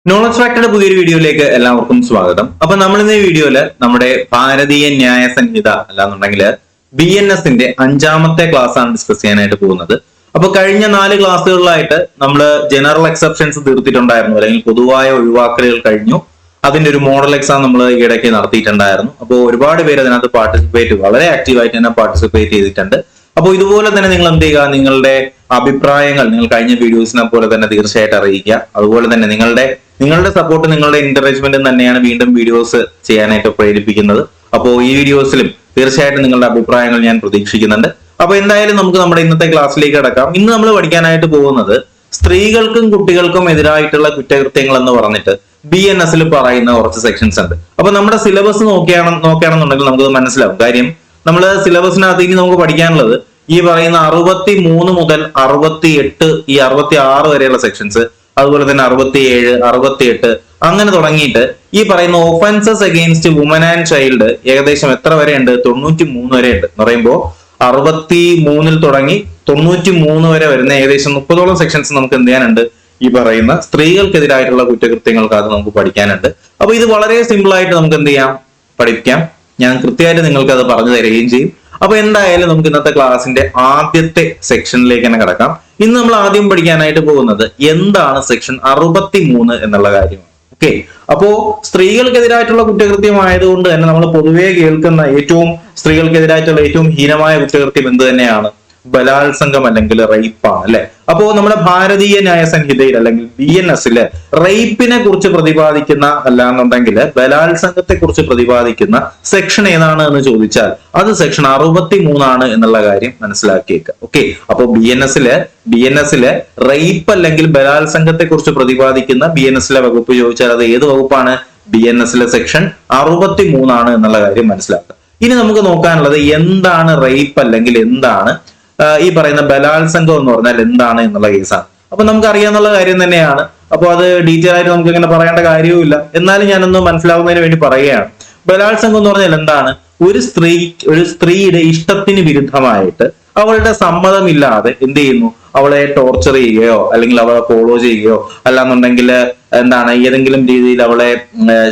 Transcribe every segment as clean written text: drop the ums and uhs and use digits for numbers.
Knowledge ഫാക്ടറുടെ പുതിയൊരു വീഡിയോയിലേക്ക് എല്ലാവർക്കും സ്വാഗതം. അപ്പൊ നമ്മൾ ഇന്ന് ഈ വീഡിയോയില് നമ്മുടെ ഭാരതീയ ന്യായ സംഹിത അല്ലാന്നുണ്ടെങ്കിൽ BNS-ന്റെ 5ാമത്തെ ക്ലാസ് ആണ് ഡിസ്കസ് ചെയ്യാനായിട്ട് പോകുന്നത്. അപ്പൊ കഴിഞ്ഞ 4 ക്ലാസ്സുകളിലായിട്ട് നമ്മൾ ജനറൽ എക്സെപ്ഷൻസ് തീർത്തിട്ടുണ്ടായിരുന്നു, അല്ലെങ്കിൽ പൊതുവായ ഒഴിവാക്കലുകൾ കഴിഞ്ഞു. അതിന്റെ ഒരു മോഡൽ എക്സാം നമ്മൾ ഈയിടയ്ക്ക് നടത്തിയിട്ടുണ്ടായിരുന്നു. അപ്പോൾ ഒരുപാട് പേര് അതിനകത്ത് വളരെ ആക്റ്റീവായിട്ട് തന്നെ പാർട്ടിസിപ്പേറ്റ് ചെയ്തിട്ടുണ്ട്. അപ്പോൾ ഇതുപോലെ തന്നെ നിങ്ങൾ എന്ത് ചെയ്യുക, നിങ്ങളുടെ അഭിപ്രായങ്ങൾ നിങ്ങൾ കഴിഞ്ഞ വീഡിയോസിനെ പോലെ തന്നെ തീർച്ചയായിട്ടും അറിയിക്കുക. അതുപോലെ തന്നെ നിങ്ങളുടെ സപ്പോർട്ട്, നിങ്ങളുടെ എൻകറേജ്മെന്റ് തന്നെയാണ് വീണ്ടും വീഡിയോസ് ചെയ്യാനായിട്ട് പ്രേരിപ്പിക്കുന്നത്. അപ്പോൾ ഈ വീഡിയോസിലും തീർച്ചയായിട്ടും നിങ്ങളുടെ അഭിപ്രായങ്ങൾ ഞാൻ പ്രതീക്ഷിക്കുന്നുണ്ട്. അപ്പൊ എന്തായാലും നമുക്ക് നമ്മുടെ ഇന്നത്തെ ക്ലാസ്സിലേക്ക് കടക്കാം. ഇന്ന് നമ്മൾ പഠിക്കാനായിട്ട് പോകുന്നത് സ്ത്രീകൾക്കും കുട്ടികൾക്കും എതിരായിട്ടുള്ള കുറ്റകൃത്യങ്ങൾ എന്ന് പറഞ്ഞിട്ട് BNS-ൽ പറയുന്ന കുറച്ച് സെക്ഷൻസ് ഉണ്ട്. അപ്പൊ നമ്മുടെ സിലബസ് നോക്കുകയാണെന്നുണ്ടെങ്കിൽ നമുക്കത് മനസ്സിലാവും. കാര്യം നമ്മൾ സിലബസിനകത്ത് ഇനി നമുക്ക് പഠിക്കാനുള്ളത് ഈ പറയുന്ന 63 മുതൽ 68, ഈ 66 വരെയുള്ള സെക്ഷൻസ്, അതുപോലെ തന്നെ 67, 68 അങ്ങനെ തുടങ്ങിയിട്ട് ഈ പറയുന്ന offences against women and child ഏകദേശം എത്ര വരെ ഉണ്ട്? 93 വരെ ഉണ്ട്. എന്ന് പറയുമ്പോൾ 63 തുടങ്ങി 93 വരെ വരുന്ന ഏകദേശം 30ഓളം സെക്ഷൻസ് നമുക്ക് എന്ത് ചെയ്യാനുണ്ട്? ഈ പറയുന്ന സ്ത്രീകൾക്കെതിരായിട്ടുള്ള കുറ്റകൃത്യങ്ങൾക്ക് അത് നമുക്ക് പഠിക്കാനുണ്ട്. അപ്പൊ ഇത് വളരെ സിമ്പിൾ ആയിട്ട് നമുക്ക് എന്ത് ചെയ്യാം, പഠിക്കാം. ഞാൻ കൃത്യമായിട്ട് നിങ്ങൾക്ക് അത് പറഞ്ഞു തരികയും ചെയ്യും. അപ്പൊ എന്തായാലും നമുക്ക് ഇന്നത്തെ ക്ലാസ്സിന്റെ ആദ്യത്തെ സെക്ഷനിലേക്ക് തന്നെ കിടക്കാം. ഇന്ന് നമ്മൾ ആദ്യം പഠിക്കാനായിട്ട് പോകുന്നത് എന്താണ് സെക്ഷൻ 63 എന്നുള്ള കാര്യമാണ്. ഓക്കെ, അപ്പോ സ്ത്രീകൾക്കെതിരായിട്ടുള്ള കുറ്റകൃത്യമായതുകൊണ്ട് തന്നെ നമ്മൾ പൊതുവെ കേൾക്കുന്ന സ്ത്രീകൾക്കെതിരായിട്ടുള്ള ഏറ്റവും ഹീനമായ കുറ്റകൃത്യം എന്ത് തന്നെയാണ്? ബലാത്സംഗം അല്ലെങ്കിൽ റേപ്പാണ്, അല്ലെ? അപ്പോ നമ്മുടെ ഭാരതീയ ന്യായ സംഹിതയിൽ അല്ലെങ്കിൽ BNS-ല് റേപ്പിനെ കുറിച്ച് പ്രതിപാദിക്കുന്ന അല്ലാന്നുണ്ടെങ്കിൽ ബലാത്സംഗത്തെ കുറിച്ച് പ്രതിപാദിക്കുന്ന സെക്ഷൻ ഏതാണ് എന്ന് ചോദിച്ചാൽ അത് സെക്ഷൻ 63 ആണ് എന്നുള്ള കാര്യം മനസ്സിലാക്കിയേക്കുക. ഓക്കെ, അപ്പൊ BNS-ല് റേപ്പ് അല്ലെങ്കിൽ ബലാത്സംഗത്തെ കുറിച്ച് പ്രതിപാദിക്കുന്ന BNS-ലെ വകുപ്പ് ചോദിച്ചാൽ അത് ഏത് വകുപ്പാണ്? BNS-ലെ സെക്ഷൻ 63 ആണ് എന്നുള്ള കാര്യം മനസ്സിലാക്കുക. ഇനി നമുക്ക് നോക്കാനുള്ളത് എന്താണ് റേപ്പ് അല്ലെങ്കിൽ എന്താണ് ഈ പറയുന്ന ബലാത്സംഗം എന്ന് പറഞ്ഞാൽ എന്താണ് എന്നുള്ള കേസാണ്. അപ്പൊ നമുക്ക് അറിയാന്നുള്ള കാര്യം തന്നെയാണ്. അപ്പൊ അത് ഡീറ്റെയിൽ ആയിട്ട് നമുക്ക് ഇങ്ങനെ പറയേണ്ട കാര്യവുമില്ല. എന്നാലും ഞാനൊന്ന് മനസ്സിലാവുന്നതിന് വേണ്ടി പറയുകയാണ്. ബലാത്സംഗം എന്ന് പറഞ്ഞാൽ എന്താണ്? ഒരു സ്ത്രീയുടെ ഇഷ്ടത്തിന് വിരുദ്ധമായിട്ട് അവളുടെ സമ്മതമില്ലാതെ എന്ത് ചെയ്യുന്നു? അവളെ ടോർച്ചർ ചെയ്യുകയോ അല്ലെങ്കിൽ അവളെ ഫോളോ ചെയ്യുകയോ അല്ലാന്നുണ്ടെങ്കിൽ എന്താണ് ഏതെങ്കിലും രീതിയിൽ അവളെ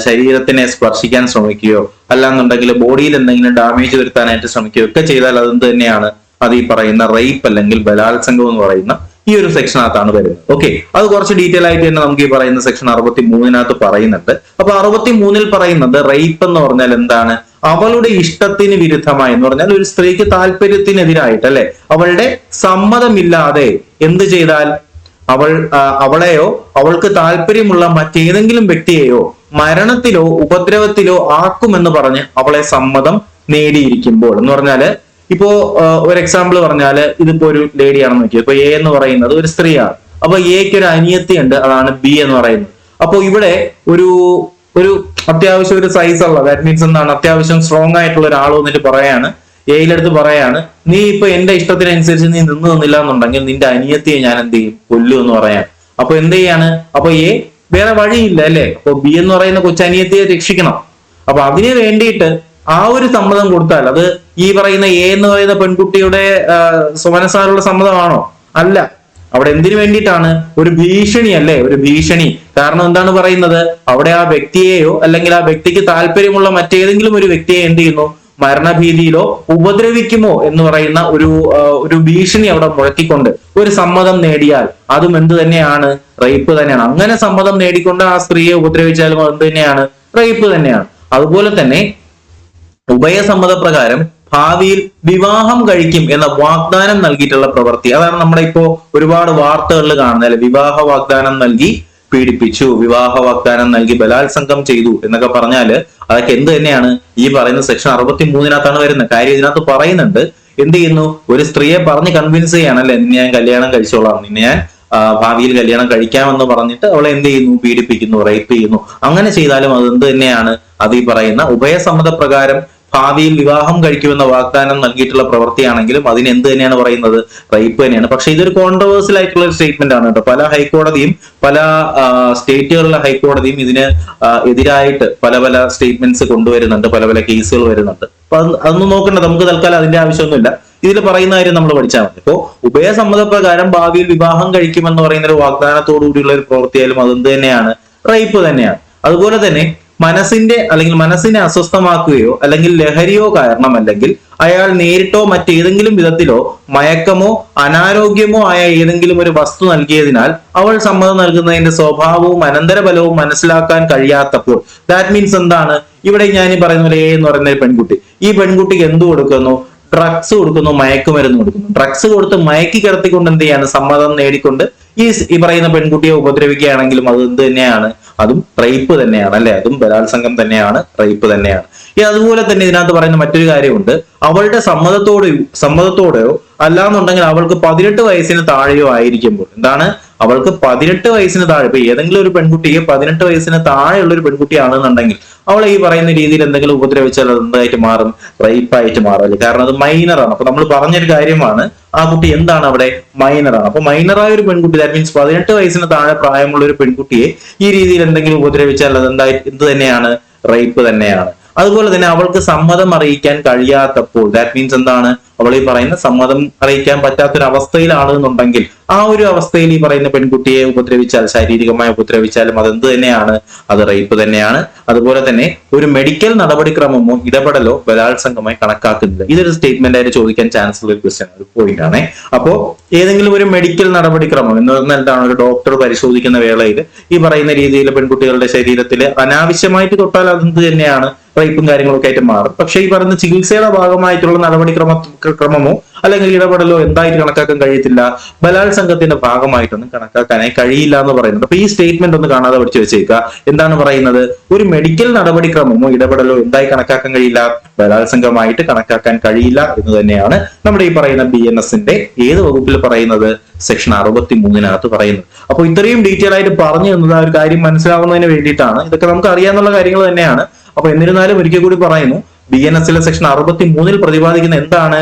ശരീരത്തിനെ സ്പർശിക്കാൻ ശ്രമിക്കുകയോ അല്ലാന്നുണ്ടെങ്കിൽ ബോഡിയിൽ എന്തെങ്കിലും ഡാമേജ് വരുത്താനായിട്ട് ശ്രമിക്കുകയോ ഒക്കെ ചെയ്താൽ അതെന്ത് തന്നെയാണ്? അത് ഈ പറയുന്ന റേപ്പ് അല്ലെങ്കിൽ ബലാത്സംഗം എന്ന് പറയുന്ന ഈ ഒരു സെക്ഷനകത്താണ് വരുന്നത്. ഓക്കെ, അത് കുറച്ച് ഡീറ്റെയിൽ ആയിട്ട് തന്നെ നമുക്ക് ഈ പറയുന്ന സെക്ഷൻ 63 പറയുന്നുണ്ട്. അപ്പൊ 63 പറയുന്നത് റേപ്പ് എന്ന് പറഞ്ഞാൽ എന്താണ്? അവളുടെ ഇഷ്ടത്തിന് വിരുദ്ധമായി എന്ന് പറഞ്ഞാൽ ഒരു സ്ത്രീക്ക് താല്പര്യത്തിനെതിരായിട്ട്, അല്ലെ, അവളുടെ സമ്മതമില്ലാതെ എന്ത് ചെയ്താൽ അവളെയോ അവൾക്ക് താല്പര്യമുള്ള മറ്റേതെങ്കിലും വ്യക്തിയെയോ മരണത്തിലോ ഉപദ്രവത്തിലോ ആക്കുമെന്ന് പറഞ്ഞ് അവളെ സമ്മതം നേടിയിരിക്കുമ്പോൾ എന്ന് പറഞ്ഞാല് ഇപ്പോ ഒരു എക്സാമ്പിൾ പറഞ്ഞാല് ഇതിപ്പോ ഒരു ലേഡിയാണെന്ന് നോക്കിയത്. ഇപ്പൊ A എന്ന് പറയുന്നത് ഒരു സ്ത്രീയാണ്. അപ്പൊ Aക്ക് ഒരു അനിയത്തി ഉണ്ട്, അതാണ് B എന്ന് പറയുന്നത്. അപ്പൊ ഇവിടെ ഒരു അത്യാവശ്യം ഒരു സൈസ് ഉള്ള, ദാറ്റ് മീൻസ് എന്താണ്, അത്യാവശ്യം സ്ട്രോങ് ആയിട്ടുള്ള ഒരാൾ വന്നിട്ട് പറയാണ്, Aയിലെടുത്ത് പറയാണ്, നീ ഇപ്പൊ എന്റെ ഇഷ്ടത്തിനനുസരിച്ച് നീ നിന്നില്ല എന്നുണ്ടെങ്കിൽ നിന്റെ അനിയത്തിയെ ഞാൻ എന്ത് ചെയ്യും? കൊല്ലും എന്ന് പറയാൻ. അപ്പൊ എന്ത് ചെയ്യാണ്? അപ്പൊ A വേറെ വഴിയില്ല, അല്ലെ? അപ്പൊ B എന്ന് പറയുന്ന കൊച്ചനിയത്തിയെ രക്ഷിക്കണം. അപ്പൊ അതിന് വേണ്ടിയിട്ട് ആ ഒരു സമ്മതം കൊടുത്താൽ അത് ഈ പറയുന്ന A എന്ന് പറയുന്ന പെൺകുട്ടിയുടെ സ്വമനസാലുള്ള സമ്മതമാണോ? അല്ല. അവിടെ എന്തിനു വേണ്ടിയിട്ടാണ്? ഒരു ഭീഷണി, അല്ലേ? ഒരു ഭീഷണി. കാരണം എന്താണ് പറയുന്നത്? അവിടെ ആ വ്യക്തിയെയോ അല്ലെങ്കിൽ ആ വ്യക്തിക്ക് താല്പര്യമുള്ള മറ്റേതെങ്കിലും ഒരു വ്യക്തിയെ എന്ത് ചെയ്യുന്നു? മരണഭീതിയിലോ ഉപദ്രവിക്കുമോ എന്ന് പറയുന്ന ഒരു ഭീഷണി അവിടെ മുഴക്കിക്കൊണ്ട് ഒരു സമ്മതം നേടിയാൽ അതും എന്ത് തന്നെയാണ്? റേപ്പ് തന്നെയാണ്. അങ്ങനെ സമ്മതം നേടിക്കൊണ്ട് ആ സ്ത്രീയെ ഉപദ്രവിച്ചാലും എന്ത് തന്നെയാണ്? റേപ്പ് തന്നെയാണ്. അതുപോലെ തന്നെ ഉഭയസമ്മതപ്രകാരം ഭാവിയിൽ വിവാഹം കഴിക്കും എന്ന വാഗ്ദാനം നൽകിയിട്ടുള്ള പ്രവൃത്തി, അതാണ് നമ്മുടെ ഇപ്പോ ഒരുപാട് വാർത്തകളിൽ കാണുന്നത്, അല്ലെ? വിവാഹ വാഗ്ദാനം നൽകി പീഡിപ്പിച്ചു, വിവാഹ വാഗ്ദാനം നൽകി ബലാത്സംഗം ചെയ്തു എന്നൊക്കെ പറഞ്ഞാല് അതൊക്കെ എന്ത് തന്നെയാണ്? ഈ പറയുന്ന സെക്ഷൻ 63 വരുന്നത്. കാര്യം ഇതിനകത്ത് പറയുന്നുണ്ട്, എന്ത് ചെയ്യുന്നു? ഒരു സ്ത്രീയെ പറഞ്ഞ് കൺവിൻസ് ചെയ്യാണ്, അല്ലെ? നിന്നെ ഞാൻ കല്യാണം കഴിച്ചോളാം, നിന്നെ ഞാൻ ഭാവിയിൽ കല്യാണം കഴിക്കാമെന്ന് പറഞ്ഞിട്ട് അവളെ എന്ത് ചെയ്യുന്നു? പീഡിപ്പിക്കുന്നു, റേപ്പ് ചെയ്യുന്നു. അങ്ങനെ ചെയ്താലും അത് എന്ത് തന്നെയാണ്? അത് ഈ പറയുന്ന ഉഭയസമ്മതപ്രകാരം ഭാവിയിൽ വിവാഹം കഴിക്കുമെന്ന വാഗ്ദാനം നൽകിയിട്ടുള്ള പ്രവൃത്തിയാണെങ്കിലും അതിന് എന്ത് തന്നെയാണ് പറയുന്നത്? റേപ്പ് തന്നെയാണ്. പക്ഷെ ഇതൊരു കോൺട്രവേഴ്സ്യൽ ആയിട്ടുള്ള ഒരു സ്റ്റേറ്റ്മെന്റ് ആണ് കേട്ടോ. പല ഹൈക്കോടതിയും പല സ്റ്റേറ്റുകളിലെ ഹൈക്കോടതിയും ഇതിന് എതിരായിട്ട് പല സ്റ്റേറ്റ്മെന്റ്സ് കൊണ്ടുവരുന്നുണ്ട്, പല കേസുകൾ വരുന്നുണ്ട്. അപ്പൊ അതൊന്നും നോക്കണ്ട, നമുക്ക് തൽക്കാലം അതിന്റെ ആവശ്യമൊന്നുമില്ല. ഇതിൽ പറയുന്ന കാര്യം നമ്മൾ പഠിച്ചാൽ മതി. ഇപ്പോ ഉഭയസമ്മതപ്രകാരം ഭാവിയിൽ വിവാഹം കഴിക്കുമെന്ന് പറയുന്ന ഒരു വാഗ്ദാനത്തോടു കൂടിയുള്ള ഒരു പ്രവൃത്തിയായാലും അതെന്ത് തന്നെയാണ്? റേപ്പ് തന്നെയാണ്. അതുപോലെ തന്നെ മനസ്സിനെ അസ്വസ്ഥമാക്കുകയോ അല്ലെങ്കിൽ ലഹരിയോ കാരണം, അല്ലെങ്കിൽ അയാൾ നേരിട്ടോ മറ്റേതെങ്കിലും വിധത്തിലോ മയക്കമോ അനാരോഗ്യമോ ആയ ഏതെങ്കിലും ഒരു വസ്തു നൽകിയതിനാൽ അവൾ സമ്മതം നൽകുന്നതിന്റെ സ്വഭാവവും അനന്തരഫലവും മനസ്സിലാക്കാൻ കഴിയാത്തപ്പോൾ, ദാറ്റ് മീൻസ് എന്താണ്? ഇവിടെ ഞാൻ ഈ പറയുന്ന പോലെ എന്ന് പറയുന്ന ഒരു പെൺകുട്ടി, ഈ പെൺകുട്ടിക്ക് എന്ത് കൊടുക്കുന്നു? ഡ്രഗ്സ് കൊടുക്കുന്നു, മയക്കുമരുന്ന് കൊടുക്കുന്നു. ഡ്രഗ്സ് കൊടുത്ത് മയക്കി കിടത്തിക്കൊണ്ട് എന്ത് ചെയ്യാണ്? സമ്മതം നേടിക്കൊണ്ട് ഈ പറയുന്ന പെൺകുട്ടിയെ ഉപദ്രവിക്കുകയാണെങ്കിലും അത് എന്ത് തന്നെയാണ്? അതും റേപ്പ് തന്നെയാണ്, അല്ലെ? അതും ബലാത്സംഗം തന്നെയാണ്, റേപ്പ് തന്നെയാണ്. അതുപോലെ തന്നെ ഇതിനകത്ത് പറയുന്ന മറ്റൊരു കാര്യമുണ്ട്. അവളുടെ സമ്മതത്തോടെയോ അല്ലാന്നുണ്ടെങ്കിൽ അവൾക്ക് 18 വയസ്സിന് താഴെയോ ആയിരിക്കുമ്പോൾ, എന്താണ്? അവൾക്ക് 18 വയസ്സിന് താഴെ, ഇപ്പൊ ഏതെങ്കിലും ഒരു പെൺകുട്ടിയെ 18 വയസ്സിന് താഴെയുള്ള ഒരു പെൺകുട്ടിയാണെന്നുണ്ടെങ്കിൽ അവളെ ഈ പറയുന്ന രീതിയിൽ എന്തെങ്കിലും ഉപദ്രവിച്ചാൽ അത് എന്തായിട്ട് മാറും? റേപ്പായിട്ട് മാറും. കാരണം അത് മൈനറാണ്. അപ്പൊ നമ്മൾ പറഞ്ഞൊരു കാര്യമാണ്, ആ കുട്ടി എന്താണ് അവിടെ? മൈനറാണ്. അപ്പൊ മൈനറായ ഒരു പെൺകുട്ടി, ദാറ്റ് മീൻസ് 18 വയസ്സിന് താഴെ പ്രായമുള്ള ഒരു പെൺകുട്ടിയെ ഈ രീതിയിൽ എന്തെങ്കിലും ഉപദ്രവിച്ചാൽ അത് എന്ത് തന്നെയാണ്? റേപ്പ് തന്നെയാണ്. അതുപോലെ തന്നെ അവൾക്ക് സമ്മതം അറിയിക്കാൻ കഴിയാത്തപ്പോൾ, ദാറ്റ് മീൻസ് എന്താണ്? അവൾ ഈ പറയുന്ന സമ്മതം അറിയിക്കാൻ പറ്റാത്തൊരവസ്ഥയിലാണ് എന്നുണ്ടെങ്കിൽ ആ ഒരു അവസ്ഥയിൽ ഈ പറയുന്ന പെൺകുട്ടിയെ ഉപദ്രവിച്ചാൽ, ശാരീരികമായി ഉപദ്രവിച്ചാലും അതെന്ത് തന്നെയാണ്? അത് റേപ്പ് തന്നെയാണ്. അതുപോലെ തന്നെ ഒരു മെഡിക്കൽ നടപടിക്രമമോ ഇടപെടലോ ബലാത്സംഗമായി കണക്കാക്കുന്നില്ല. ഇതൊരു സ്റ്റേറ്റ്മെന്റ് ആയിട്ട് ചോദിക്കാൻ ചാൻസ് ഉള്ള ഒരു ക്വസ്റ്റ്യൻ, ഒരു പോയിന്റ് ആണ്. അപ്പോ ഏതെങ്കിലും ഒരു മെഡിക്കൽ നടപടിക്രമം എന്ന് പറഞ്ഞാൽ എന്താണ്? ഒരു ഡോക്ടർ പരിശോധിക്കുന്ന വേളയിൽ ഈ പറയുന്ന രീതിയിൽ പെൺകുട്ടികളുടെ ശരീരത്തിൽ അനാവശ്യമായിട്ട് തൊട്ടാൽ അതെന്ത് തന്നെയാണ്? റേപ്പും കാര്യങ്ങളൊക്കെ ആയിട്ട് മാറും. പക്ഷേ ഈ പറയുന്ന ചികിത്സയുടെ ഭാഗമായിട്ടുള്ള നടപടിക്രമമോ അല്ലെങ്കിൽ ഇടപെടലോ എന്തായിട്ട് കണക്കാക്കാൻ കഴിയത്തില്ല? ബലാത്സംഗത്തിന്റെ ഭാഗമായിട്ടൊന്നും കണക്കാക്കാനായി കഴിയില്ല എന്ന് പറയുന്നത്. അപ്പൊ ഈ സ്റ്റേറ്റ്മെന്റ് ഒന്ന് കാണാതെ പഠിച്ചു വെച്ചേക്കുക. എന്താണ് പറയുന്നത്? ഒരു മെഡിക്കൽ നടപടിക്രമമോ ഇടപെടലോ എന്തായി കണക്കാക്കാൻ കഴിയില്ല? ബലാത്സംഗമായിട്ട് കണക്കാക്കാൻ കഴിയില്ല എന്ന് തന്നെയാണ് നമ്മുടെ ഈ പറയുന്ന BNSന്റെ ഏത് വകുപ്പിൽ പറയുന്നത്? സെക്ഷൻ 63 പറയുന്നത്. അപ്പോൾ ഇത്രയും ഡീറ്റെയിൽ ആയിട്ട് പറഞ്ഞു തന്നത് ആ ഒരു കാര്യം മനസ്സിലാവുന്നതിന് വേണ്ടിയിട്ടാണ്. ഇതൊക്കെ നമുക്ക് അറിയാവുന്ന കാര്യങ്ങൾ തന്നെയാണ്. അപ്പൊ എന്നിരുന്നാലും ഒരിക്കൽ കൂടി പറയുന്നു, BNSലെ സെക്ഷൻ 63 പ്രതിപാദിക്കുന്ന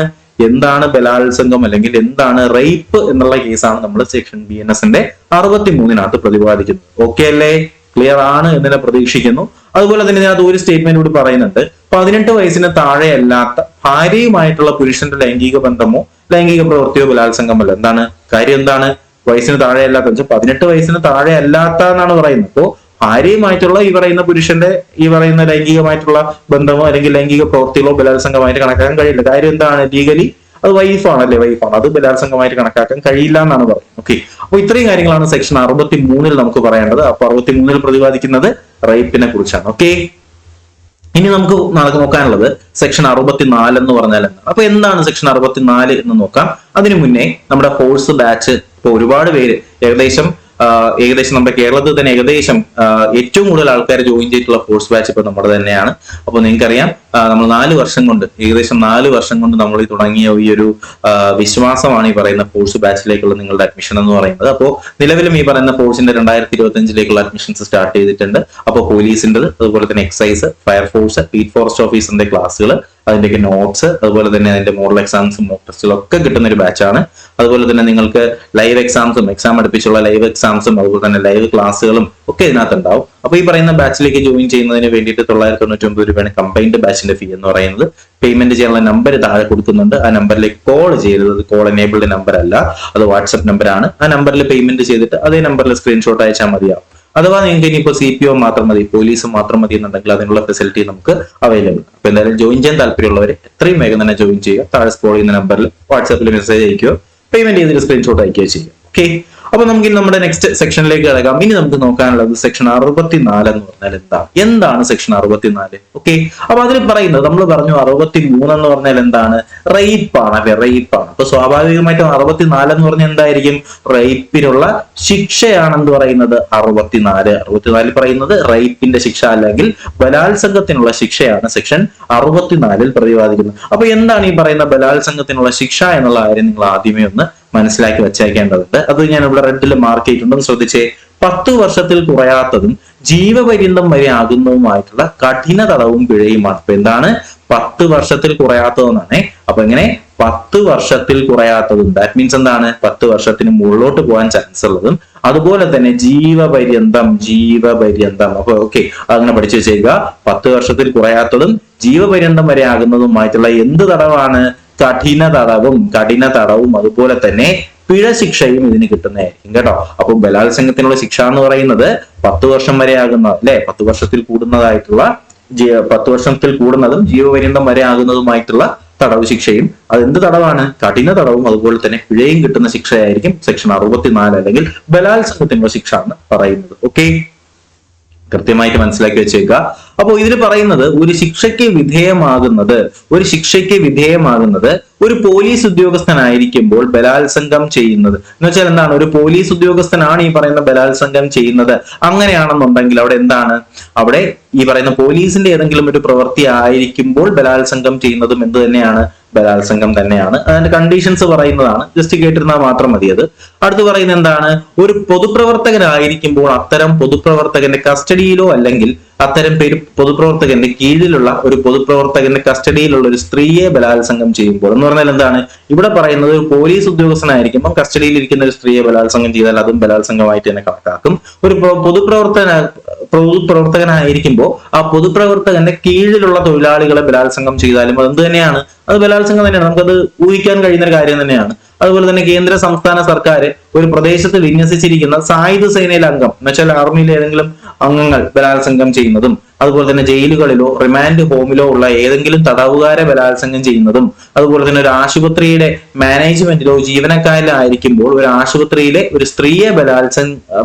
എന്താണ് ബലാത്സംഗം അല്ലെങ്കിൽ എന്താണ് റേപ്പ് എന്നുള്ള കേസാണ് നമ്മൾ സെക്ഷൻ BNSന്റെ 63 പ്രതിപാദിക്കുന്നത്. ഓക്കെ അല്ലേ? ക്ലിയർ ആണ് എന്ന് പ്രതീക്ഷിക്കുന്നു. അതുപോലെ തന്നെ ഇതിനകത്ത് ഒരു സ്റ്റേറ്റ്മെന്റ് കൂടി പറയുന്നുണ്ട്. 18 വയസ്സിന് താഴെ അല്ലാത്ത ഭാര്യയുമായിട്ടുള്ള പുരുഷന്റെ ലൈംഗിക ബന്ധമോ ലൈംഗിക പ്രവൃത്തിയോ ബലാത്സംഗമല്ല. എന്താണ് കാര്യം? എന്താണ് വയസ്സിന് താഴെ അല്ലാത്ത? 18 വയസ്സിന് താഴെ അല്ലാത്ത എന്നാണ് പറയുന്നത്. അപ്പോ ഭാര്യയുമായിട്ടുള്ള ഈ പറയുന്ന പുരുഷന്റെ ഈ പറയുന്ന ലൈംഗികമായിട്ടുള്ള ബന്ധമോ അല്ലെങ്കിൽ ലൈംഗിക പ്രവൃത്തികളോ ബലാത്സംഗമായിട്ട് കണക്കാക്കാൻ കഴിയില്ല. കാര്യം എന്താണ്? ലീഗലി അത് വൈഫാണ്, അത് ബലാത്സംഗമായിട്ട് കണക്കാക്കാൻ കഴിയില്ല എന്നാണ് പറയുന്നത്. ഓക്കെ, അപ്പൊ ഇത്രയും കാര്യങ്ങളാണ് സെക്ഷൻ 63 നമുക്ക് പറയേണ്ടത്. അപ്പൊ 63 പ്രതിപാദിക്കുന്നത് റേപ്പിനെ കുറിച്ചാണ്. ഓക്കെ, ഇനി നമുക്ക് നോക്കാനുള്ളത് സെക്ഷൻ 64 എന്ന് പറഞ്ഞാൽ എന്താണ്? അപ്പൊ എന്താണ് സെക്ഷൻ 64 എന്ന് നോക്കാം. അതിനു മുന്നേ നമ്മുടെ ഫോഴ്സ് ബാച്ച് ഇപ്പൊ ഒരുപാട് പേര് ഏകദേശം നമ്മുടെ കേരളത്തിൽ തന്നെ ഏകദേശം ഏറ്റവും കൂടുതൽ ആൾക്കാർ ജോയിൻ ചെയ്തിട്ടുള്ള ഫോഴ്സ് ബാച്ച് ഇപ്പൊ നമ്മുടെ തന്നെയാണ്. അപ്പൊ നിങ്ങൾക്കറിയാം, നമ്മൾ 4 വർഷം കൊണ്ട് ഏകദേശം 4 വർഷം കൊണ്ട് നമ്മൾ തുടങ്ങിയ ഈ ഒരു വിശ്വാസമാണ് ഈ പറയുന്ന ഫോഴ്സ് ബാച്ചിലേക്കുള്ള നിങ്ങളുടെ അഡ്മിഷൻ എന്ന് പറയുന്നത്. അപ്പോൾ നിലവിലും ഈ പറയുന്ന ഫോഴ്സിന്റെ 2025 അഡ്മിഷൻസ് സ്റ്റാർട്ട് ചെയ്തിട്ടുണ്ട്. അപ്പോൾ പോലീസിന്റെ, അതുപോലെ തന്നെ എക്സൈസ്, ഫയർഫോഴ്സ്, ബീറ്റ് ഫോറസ്റ്റ് ഓഫീസറിന്റെ ക്ലാസ്സുകൾ, അതിന്റെയൊക്കെ നോട്ട്സ്, അതുപോലെ തന്നെ അതിന്റെ മോഡൽ എക്സാംസും മോക്ക് ടെസ്റ്റുകളും ഒക്കെ കിട്ടുന്ന ഒരു ബാച്ചാണ്. അതുപോലെ തന്നെ നിങ്ങൾക്ക് ലൈവ് എക്സാംസും എക്സാം അടുപ്പിച്ചുള്ള ലൈവ് എക്സാംസും അതുപോലെ തന്നെ ലൈവ് ക്ലാസ്സുകളും ഒക്കെ ഇതിനകത്ത് ഉണ്ടാവും. അപ്പൊ ഈ പറയുന്ന ബാച്ചിലേക്ക് ജോയിൻ ചെയ്യുന്നതിന് വേണ്ടിയിട്ട് 999 രൂപയാണ് കമ്പൈൻഡ് ബാച്ചിന്റെ ഫീ എന്ന് പറയുന്നത്. പേയ്മെന്റ് ചെയ്യാനുള്ള നമ്പർ താഴെ കൊടുക്കുന്നുണ്ട്. ആ നമ്പറിലേക്ക് കോൾ ചെയ്തത് കോൾ എനേബിൾഡ് നമ്പർ അല്ല, അത് വാട്സ്ആപ്പ് നമ്പറാണ്. ആ നമ്പറിൽ പേയ്മെന്റ് ചെയ്തിട്ട് അതേ നമ്പറിൽ സ്ക്രീൻഷോട്ട് അയച്ചാൽ മതിയാവും. അഥവാ നിങ്ങൾക്ക് ഇനിയിപ്പോൾ CPO മാത്രം മതി, പോലീസ് മാത്രം മതി എന്നുണ്ടെങ്കിൽ അതിനുള്ള ഫെസിലിറ്റി നമുക്ക് അവൈലബിൾ. അപ്പൊ എന്തായാലും ജോയിൻ ചെയ്യാൻ താല്പര്യമുള്ളവർ എത്രയും വേഗം തന്നെ ജോയിൻ ചെയ്യുക. താഴെ സ്ക്രോൾ ചെയ്യുന്ന നമ്പറിൽ വാട്സ്ആപ്പിൽ മെസ്സേജ് അയക്കുകയോ പേയ്മെന്റ് ചെയ്തിട്ട് സ്ക്രീൻഷോട്ട് അയക്കുകയോ ചെയ്യുക. ഓക്കെ, അപ്പൊ നമുക്ക് നമ്മുടെ നെക്സ്റ്റ് സെക്ഷനിലേക്ക് കിടക്കാം. ഇനി നമുക്ക് നോക്കാനുള്ളത് സെക്ഷൻ 64 എന്ന് പറഞ്ഞാൽ എന്താണ് സെക്ഷൻ 64? ഓക്കെ, അപ്പൊ അതിൽ പറയുന്നത് നമ്മൾ പറഞ്ഞു 63 എന്ന് പറഞ്ഞാൽ എന്താണ്? റേപ്പാണ്, അല്ലെ? റേപ്പാണ്. അപ്പൊ സ്വാഭാവികമായിട്ടും 64 എന്ന് പറഞ്ഞാൽ എന്തായിരിക്കും? റേപ്പിനുള്ള ശിക്ഷയാണെന്ന് പറയുന്നത് 64 പറയുന്നത് റേപ്പിന്റെ ശിക്ഷ അല്ലെങ്കിൽ ബലാത്സംഗത്തിനുള്ള ശിക്ഷയാണ് സെക്ഷൻ 64 പ്രതിപാദിക്കുന്നത്. അപ്പൊ എന്താണ് ഈ പറയുന്ന ബലാത്സംഗത്തിനുള്ള ശിക്ഷ എന്നുള്ള കാര്യം നിങ്ങൾ ആദ്യമേ ഒന്ന് മനസ്സിലാക്കി വെച്ചേക്കേണ്ടതുണ്ട്. അത് ഞാൻ ഇവിടെ റെഡിൽ മാർക്ക് ചെയ്തിട്ടുണ്ടെന്ന് ശ്രദ്ധിച്ചേ. 10 വർഷത്തിൽ കുറയാത്തതും ജീവപര്യന്തം വരെ ആകുന്നതുമായിട്ടുള്ള കഠിന തടവും പിഴയുമാണ്. അപ്പൊ എന്താണ് 10 വർഷത്തിൽ കുറയാത്തതെന്നാണ്. അപ്പൊ എങ്ങനെ 10 വർഷത്തിൽ കുറയാത്തതും, ദാറ്റ് മീൻസ് എന്താണ്? 10 വർഷത്തിന് മുകളിലോട്ട് പോകാൻ ചാൻസ് ഉള്ളതും, അതുപോലെ തന്നെ ജീവപര്യന്തം. അപ്പൊ ഓക്കെ, അങ്ങനെ പഠിച്ചു വെച്ചേക്കുക. 10 വർഷത്തിൽ കുറയാത്തതും ജീവപര്യന്തം വരെ ആകുന്നതുമായിട്ടുള്ള എന്ത് തടവാണ്? കഠിന തടവും അതുപോലെ തന്നെ പിഴ ശിക്ഷയും ഇതിന് കിട്ടുന്നതായിരിക്കും കേട്ടോ. അപ്പൊ ബലാത്സംഗത്തിനുള്ള ശിക്ഷ എന്ന് പറയുന്നത് 10 വർഷം വരെ ആകുന്ന അല്ലെ 10 വർഷത്തിൽ കൂടുന്നതായിട്ടുള്ള 10 വർഷത്തിൽ കൂടുന്നതും ജീവപര്യന്തം വരെ ആകുന്നതുമായിട്ടുള്ള തടവ് ശിക്ഷയും, അതെന്ത് തടവാണ്? കഠിന തടവും അതുപോലെ തന്നെ പിഴയും കിട്ടുന്ന ശിക്ഷയായിരിക്കും സെക്ഷൻ 64 അല്ലെങ്കിൽ ബലാത്സംഗത്തിനുള്ള ശിക്ഷ എന്ന് പറയുന്നത്. ഓക്കെ, കൃത്യമായിട്ട് മനസ്സിലാക്കി വെച്ചേക്കുക. അപ്പോൾ ഇതിൽ പറയുന്നത് ഒരു ശിക്ഷയ്ക്ക് വിധേയമാകുന്നത് ഒരു പോലീസ് ഉദ്യോഗസ്ഥനായിരിക്കുമ്പോൾ ബലാത്സംഗം ചെയ്യുന്നത് എന്ന് വെച്ചാൽ എന്താണ്? ഒരു പോലീസ് ഉദ്യോഗസ്ഥനാണ് ഈ പറയുന്ന ബലാത്സംഗം ചെയ്യുന്നത്. അങ്ങനെയാണെന്നുണ്ടെങ്കിൽ അവിടെ എന്താണ്? അവിടെ ഈ പറയുന്ന പോലീസിന്റെ ഏതെങ്കിലും ഒരു പ്രവൃത്തി ആയിരിക്കുമ്പോൾ ബലാത്സംഗം ചെയ്യുന്നതും എന്ത് തന്നെയാണ്? ബലാത്സംഗം തന്നെയാണ്. അതിന്റെ കണ്ടീഷൻസ് പറയുന്നതാണ്, ജസ്റ്റ് കേട്ടിരുന്നാൽ മാത്രം മതി. അത് അടുത്ത് പറയുന്നത് എന്താണ്? ഒരു പൊതുപ്രവർത്തകനായിരിക്കുമ്പോൾ അത്തരം പൊതുപ്രവർത്തകന്റെ കസ്റ്റഡിയിലോ അല്ലെങ്കിൽ അത്തരം പൊതുപ്രവർത്തകന്റെ കീഴിലുള്ള ഒരു പൊതുപ്രവർത്തകന്റെ കസ്റ്റഡിയിലുള്ള ഒരു സ്ത്രീയെ ബലാത്സംഗം ചെയ്യുമ്പോൾ എന്ന് പറഞ്ഞാൽ എന്താണ്? ഇവിടെ പറയുന്നത് ഒരു പോലീസ് ഉദ്യോഗസ്ഥനായിരിക്കുമ്പോൾ കസ്റ്റഡിയിൽ ഇരിക്കുന്ന ഒരു സ്ത്രീയെ ബലാത്സംഗം ചെയ്താൽ അതും ബലാത്സംഗമായിട്ട് തന്നെ കണക്കാക്കും. ഒരു പൊതുപ്രവർത്തകനായിരിക്കുമ്പോൾ ആ പൊതുപ്രവർത്തകന്റെ കീഴിലുള്ള തൊഴിലാളികളെ ബലാത്സംഗം ചെയ്താലും അത് എന്ത് തന്നെയാണ്? അത് ബലാത്സംഗം തന്നെയാണ്. നമുക്കത് ഊഹിക്കാൻ കഴിയുന്ന ഒരു കാര്യം തന്നെയാണ്. അതുപോലെ തന്നെ കേന്ദ്ര സംസ്ഥാന സർക്കാർ ഒരു പ്രദേശത്ത് വിന്യസിച്ചിരിക്കുന്ന സായുധ സേനയിലെ അംഗം എന്ന് വെച്ചാൽ ആർമിയിലെ ഏതെങ്കിലും അംഗങ്ങൾ ബലാത്സംഗം ചെയ്യുന്നതും, അതുപോലെ തന്നെ ജയിലുകളിലോ റിമാൻഡ് ഹോമിലോ ഉള്ള ഏതെങ്കിലും തടവുകാരെ ബലാത്സംഗം ചെയ്യുന്നതും, അതുപോലെ തന്നെ ഒരു ആശുപത്രിയുടെ മാനേജ്മെന്റിലോ ജീവനക്കാരിലോ ആയിരിക്കുമ്പോൾ ഒരു ആശുപത്രിയിലെ ഒരു സ്ത്രീയെ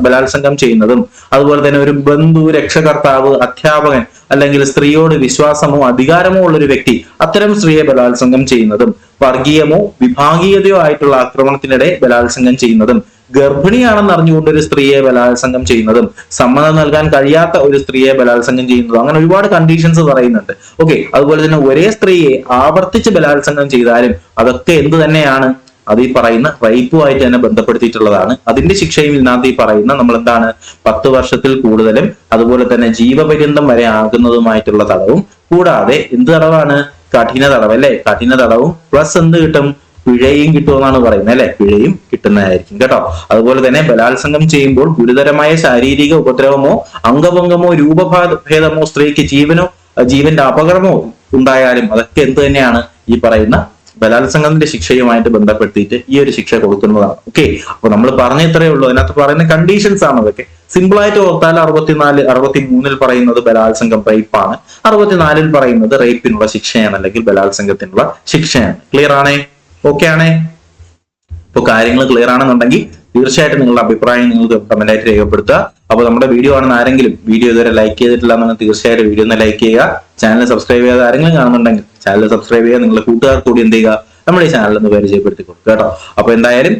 ബലാത്സംഗം ചെയ്യുന്നതും, അതുപോലെ തന്നെ ഒരു ബന്ധു, രക്ഷകർത്താവ്, അധ്യാപകൻ അല്ലെങ്കിൽ സ്ത്രീയോട് വിശ്വാസമോ അധികാരമോ ഉള്ള ഒരു വ്യക്തി അത്തരം സ്ത്രീയെ ബലാത്സംഗം ചെയ്യുന്നതും, വർഗീയമോ വിഭാഗീയതയോ ആയിട്ടുള്ള ആക്രമണത്തിനിടെ ബലാത്സംഗം ചെയ്യുന്നതും, ഗർഭിണിയാണെന്ന് അറിഞ്ഞുകൊണ്ട് ഒരു സ്ത്രീയെ ബലാത്സംഗം ചെയ്യുന്നതും, സമ്മതം നൽകാൻ കഴിയാത്ത ഒരു സ്ത്രീയെ ബലാത്സംഗം ചെയ്യുന്നതും, അങ്ങനെ ഒരുപാട് കണ്ടീഷൻസ് പറയുന്നുണ്ട്. ഓക്കെ, അതുപോലെ തന്നെ ഒരേ സ്ത്രീയെ ആവർത്തിച്ച് ബലാത്സംഗം ചെയ്താലും അതൊക്കെ എന്ത് തന്നെയാണ്? അത് ഈ പറയുന്ന റേപ്പുമായിട്ട് തന്നെ ബന്ധപ്പെടുത്തിയിട്ടുള്ളതാണ്. അതിന്റെ ശിക്ഷയും ഇതിനകത്ത് ഈ പറയുന്ന നമ്മൾ എന്താണ് 10 വർഷത്തിൽ കൂടുതലും അതുപോലെ തന്നെ ജീവപര്യന്തം വരെ ആകുന്നതുമായിട്ടുള്ള തടവും, കൂടാതെ എന്ത് തടവാണ്? കഠിന തടവ് അല്ലെ. കഠിന തടവും പ്ലസ് എന്ത് കിട്ടും? പിഴയും കിട്ടുമെന്നാണ് പറയുന്നത് അല്ലെ. പിഴയും കിട്ടുന്നതായിരിക്കും കേട്ടോ. അതുപോലെ തന്നെ ബലാത്സംഗം ചെയ്യുമ്പോൾ ഗുരുതരമായ ശാരീരിക ഉപദ്രവമോ അംഗഭംഗമോ രൂപഭേദമോ സ്ത്രീക്ക് ജീവന്റെ അപകടമോ ഉണ്ടായാലും അതൊക്കെ എന്ത് തന്നെയാണ്? ഈ പറയുന്ന ബലാത്സംഗത്തിന്റെ ശിക്ഷയുമായിട്ട് ബന്ധപ്പെടുത്തിയിട്ട് ഈ ഒരു ശിക്ഷ കൊടുക്കുന്നതാണ്. ഓക്കെ, അപ്പൊ നമ്മൾ പറഞ്ഞ ഇത്രയേ ഉള്ളൂ. അതിനകത്ത് പറയുന്ന കണ്ടീഷൻസ് ആണ് അതൊക്കെ. സിമ്പിൾ ആയിട്ട് ഓർത്താൽ 63 പറയുന്നത് ബലാത്സംഗം റേപ്പാണ്, 64 പറയുന്നത് റേപ്പിനുള്ള ശിക്ഷയാണ് അല്ലെങ്കിൽ ബലാത്സംഗത്തിനുള്ള ശിക്ഷയാണ്. ക്ലിയർ ആണേ? ഓക്കെ ആണേ? ഇപ്പൊ കാര്യങ്ങൾ ക്ലിയർ ആണെന്നുണ്ടെങ്കിൽ തീർച്ചയായിട്ടും നിങ്ങളുടെ അഭിപ്രായം നിങ്ങൾക്ക് കമന്റ് ആയിട്ട് രേഖപ്പെടുത്തുക. അപ്പൊ നമ്മുടെ വീഡിയോ ആണെന്ന് ആരെങ്കിലും വീഡിയോ ഇതുവരെ ലൈക്ക് ചെയ്തിട്ടില്ല എന്നുണ്ടെങ്കിൽ തീർച്ചയായിട്ടും വീഡിയോ ഒന്ന് ലൈക്ക് ചെയ്യുക. ചാനൽ സബ്സ്ക്രൈബ് ചെയ്യാതെ ആരെങ്കിലും കാണുന്നുണ്ടെങ്കിൽ ചാനൽ സബ്സ്ക്രൈബ് ചെയ്യുക. നിങ്ങളുടെ കൂട്ടുകാർക്ക് കൂടി എന്ത് ചെയ്യുക? നമ്മുടെ ഈ ചാനൽ ഒന്ന് പരിചയപ്പെടുത്തി കൊടുക്കുക കേട്ടോ. അപ്പൊ എന്തായാലും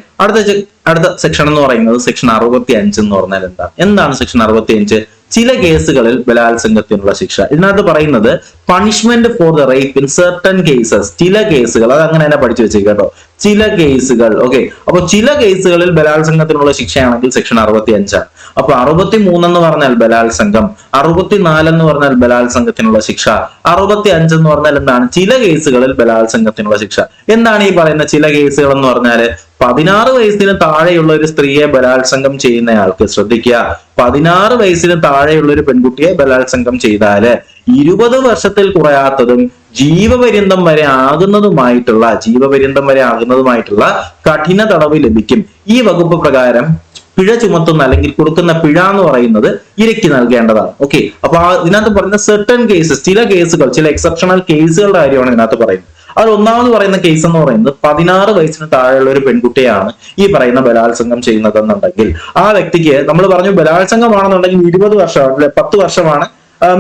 അടുത്ത സെക്ഷൻ എന്ന് പറയുന്നത് സെക്ഷൻ 65 എന്ന് പറഞ്ഞാൽ എന്താണ് സെക്ഷൻ 65? ചില കേസുകളിൽ ബലാത്സംഗത്തിനുള്ള ശിക്ഷ. ഇതിനകത്ത് പറയുന്നത് punishment for the rape in certain cases. ചില കേസുകൾ, അത് അങ്ങനെ തന്നെ പഠിച്ചു വെച്ചേക്കുക കേട്ടോ. ചില കേസുകൾ. ഓക്കെ, അപ്പൊ ചില കേസുകളിൽ ബലാത്സംഗത്തിനുള്ള ശിക്ഷയാണെങ്കിൽ സെക്ഷൻ 65 ആണ്. അപ്പൊ 63 എന്ന് പറഞ്ഞാൽ ബലാത്സംഗം, 64 എന്ന് പറഞ്ഞാൽ ബലാത്സംഗത്തിനുള്ള ശിക്ഷ, 65 എന്ന് പറഞ്ഞാൽ എന്താണ്? ചില കേസുകളിൽ ബലാത്സംഗത്തിനുള്ള ശിക്ഷ. എന്താണ് ഈ പറയുന്ന ചില കേസുകൾ എന്ന് പറഞ്ഞാല്? 16 വയസ്സിന് താഴെയുള്ള ഒരു സ്ത്രീയെ ബലാത്സംഗം ചെയ്യുന്നയാൾക്ക്, ശ്രദ്ധിക്കുക, 16 വയസ്സിന് താഴെയുള്ള ഒരു പെൺകുട്ടിയെ ബലാത്സംഗം ചെയ്താല് 20 വർഷത്തിൽ കുറയാത്തതും ജീവപര്യന്തം വരെ ആകുന്നതുമായിട്ടുള്ള കഠിന തടവ് ലഭിക്കും. ഈ വകുപ്പ് പ്രകാരം പിഴ ചുമത്തുന്ന അല്ലെങ്കിൽ കൊടുക്കുന്ന പിഴ എന്ന് പറയുന്നത് ഇരയ്ക്ക് നൽകേണ്ടതാണ്. ഓക്കെ, അപ്പൊ ഇതിനകത്ത് പറയുന്ന സെർട്ടൺ കേസസ്, ചില കേസുകൾ, ചില എക്സെപ്ഷണൽ കേസുകളുടെ കാര്യമാണ് ഇതിനകത്ത് പറയുന്നത്. അതിൽ ഒന്നാമത് പറയുന്ന കേസ് എന്ന് പറയുന്നത് 16 വയസ്സിന് താഴെയുള്ള ഒരു പെൺകുട്ടിയാണ് ഈ പറയുന്ന ബലാത്സംഗം ചെയ്യുന്നതെന്നുണ്ടെങ്കിൽ ആ വ്യക്തിക്ക് നമ്മൾ പറഞ്ഞു ബലാത്സംഗമാണെന്നുണ്ടെങ്കിൽ 20 വർഷം അല്ലെ 10 വർഷമാണ്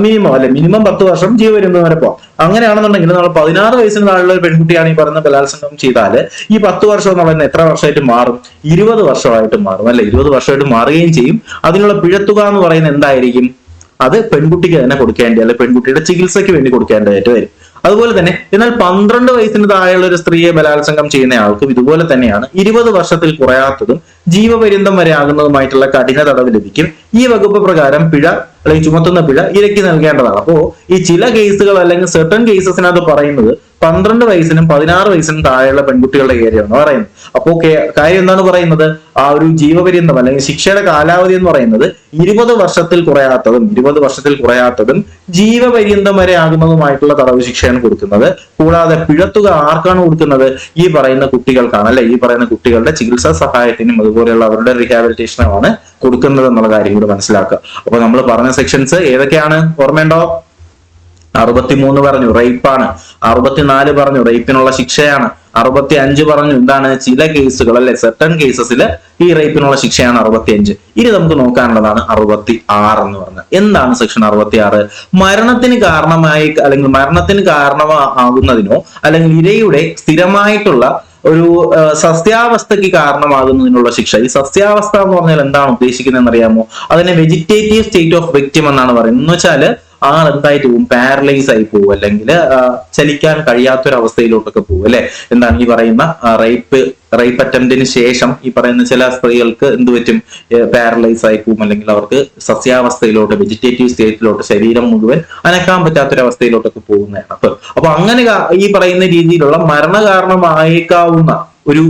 മിനിമം അല്ലെ. മിനിമം 10 വർഷം ജീവപര്യന്തം വരെ പോകാം. അങ്ങനെയാണെന്നുണ്ടെങ്കിൽ നമ്മൾ 16 വയസ്സിന് താഴെയുള്ള ഒരു പെൺകുട്ടിയാണ് ഈ പറയുന്ന ബലാത്സംഗം ചെയ്താൽ ഈ 10 വർഷം എന്ന് പറയുന്നത് എത്ര വർഷമായിട്ട് മാറും? 20 വർഷമായിട്ട് മാറും അല്ലെ. 20 വർഷമായിട്ട് മാറുകയും ചെയ്യും. അതിനുള്ള പിഴത്തുക എന്ന് പറയുന്നത് എന്തായിരിക്കും? അത് പെൺകുട്ടിക്ക് തന്നെ കൊടുക്കേണ്ടി അല്ലെ പെൺകുട്ടിയുടെ ചികിത്സയ്ക്ക് വേണ്ടി കൊടുക്കേണ്ടതായിട്ട് വരും. അതുപോലെ തന്നെ എന്നാൽ 12 വയസ്സിന് താഴെയുള്ള ഒരു സ്ത്രീയെ ബലാത്സംഗം ചെയ്യുന്ന ആൾക്കും ഇതുപോലെ തന്നെയാണ് 20 വർഷത്തിൽ കുറയാത്തതും ജീവപര്യന്തം വരെ ആകുന്നതുമായിട്ടുള്ള കഠിന തടവ് ലഭിക്കും. ഈ വകുപ്പ് പ്രകാരം പിഴ അല്ലെങ്കിൽ ചുമത്തുന്ന പിഴ ഇരയ്ക്ക് നൽകേണ്ടതാണ്. അപ്പോ ഈ ചില കേസുകൾ അല്ലെങ്കിൽ സെർട്ടൺ കേസസിനകത്ത് പറയുന്നത് 12 വയസ്സിനും 16 വയസ്സിനും താഴെയുള്ള പെൺകുട്ടികളുടെ കാര്യമാണ് പറയുന്നത്. അപ്പോ കാര്യം എന്താണ് പറയുന്നത്, ആ ഒരു ജീവപര്യന്തം അല്ലെങ്കിൽ ശിക്ഷയുടെ കാലാവധി എന്ന് പറയുന്നത് 20 വർഷത്തിൽ കുറയാത്തതും ജീവപര്യന്തം വരെ ആകുന്നതുമായിട്ടുള്ള തടവ് ശിക്ഷയാണ് കൊടുക്കുന്നത്. കൂടാതെ പിഴത്തുക ആർക്കാണ് കൊടുക്കുന്നത്, ഈ പറയുന്ന കുട്ടികൾക്കാണ് അല്ലെ, ഈ പറയുന്ന കുട്ടികളുടെ ചികിത്സാ സഹായത്തിനും അതുപോലെയുള്ള അവരുടെ റീഹാബിലിറ്റേഷനുമാണ് കൊടുക്കുന്നത് എന്നുള്ള കാര്യം കൂടെ മനസ്സിലാക്കുക. അപ്പൊ നമ്മൾ പറഞ്ഞ സെക്ഷൻസ് ഏതൊക്കെയാണ് ഓർമ്മയുണ്ടോ? 63 പറഞ്ഞു റേപ്പാണ്, 64 പറഞ്ഞു റേപ്പിനുള്ള ശിക്ഷയാണ്, 65 പറഞ്ഞു എന്താണ് ചില കേസുകൾ അല്ലെ സെർട്ടൺ കേസസിൽ ഈ റേപ്പിനുള്ള ശിക്ഷയാണ് 65. ഇനി നമുക്ക് നോക്കാനുള്ളതാണ് 66 എന്ന് പറഞ്ഞാൽ എന്താണ് സെക്ഷൻ 66. മരണത്തിന് കാരണമാകുന്നതിനോ അല്ലെങ്കിൽ ഇരയുടെ സ്ഥിരമായിട്ടുള്ള ഒരു സസ്യാവസ്ഥയ്ക്ക് കാരണമാകുന്നതിനുള്ള ശിക്ഷ. ഈ സസ്യാവസ്ഥ എന്ന് പറഞ്ഞാൽ എന്താണ് ഉദ്ദേശിക്കുന്നതെന്ന് അറിയാമോ? അതിനെ വെജിറ്റേറ്റീവ് സ്റ്റേറ്റ് ഓഫ് വിക്ടിം എന്നാണ് പറയുന്നത്. എന്ന് വെച്ചാൽ ആൾ എന്തായിട്ട് പോകും, പാരലൈസ് ആയി പോകും, അല്ലെങ്കിൽ ചലിക്കാൻ കഴിയാത്തൊരവസ്ഥയിലോട്ടൊക്കെ പോകും അല്ലെ. എന്താണ് ഈ പറയുന്ന റേപ്പ് അറ്റംപ്റ്റിന് ശേഷം ഈ പറയുന്ന ചില സ്ത്രീകൾക്ക് എന്ത് പറ്റും, പാരലൈസ് ആയി പോകും, അല്ലെങ്കിൽ അവർക്ക് സസ്യാവസ്ഥയിലോട്ട് വെജിറ്റേറ്റീവ് സ്റ്റേറ്റിലോട്ട് ശരീരം മുഴുവൻ അനക്കാൻ പറ്റാത്തൊരവസ്ഥയിലോട്ടൊക്കെ പോകുന്നതാണ്. അപ്പൊ അങ്ങനെ ഈ പറയുന്ന രീതിയിലുള്ള മരണകാരണമായേക്കാവുന്ന ഒരു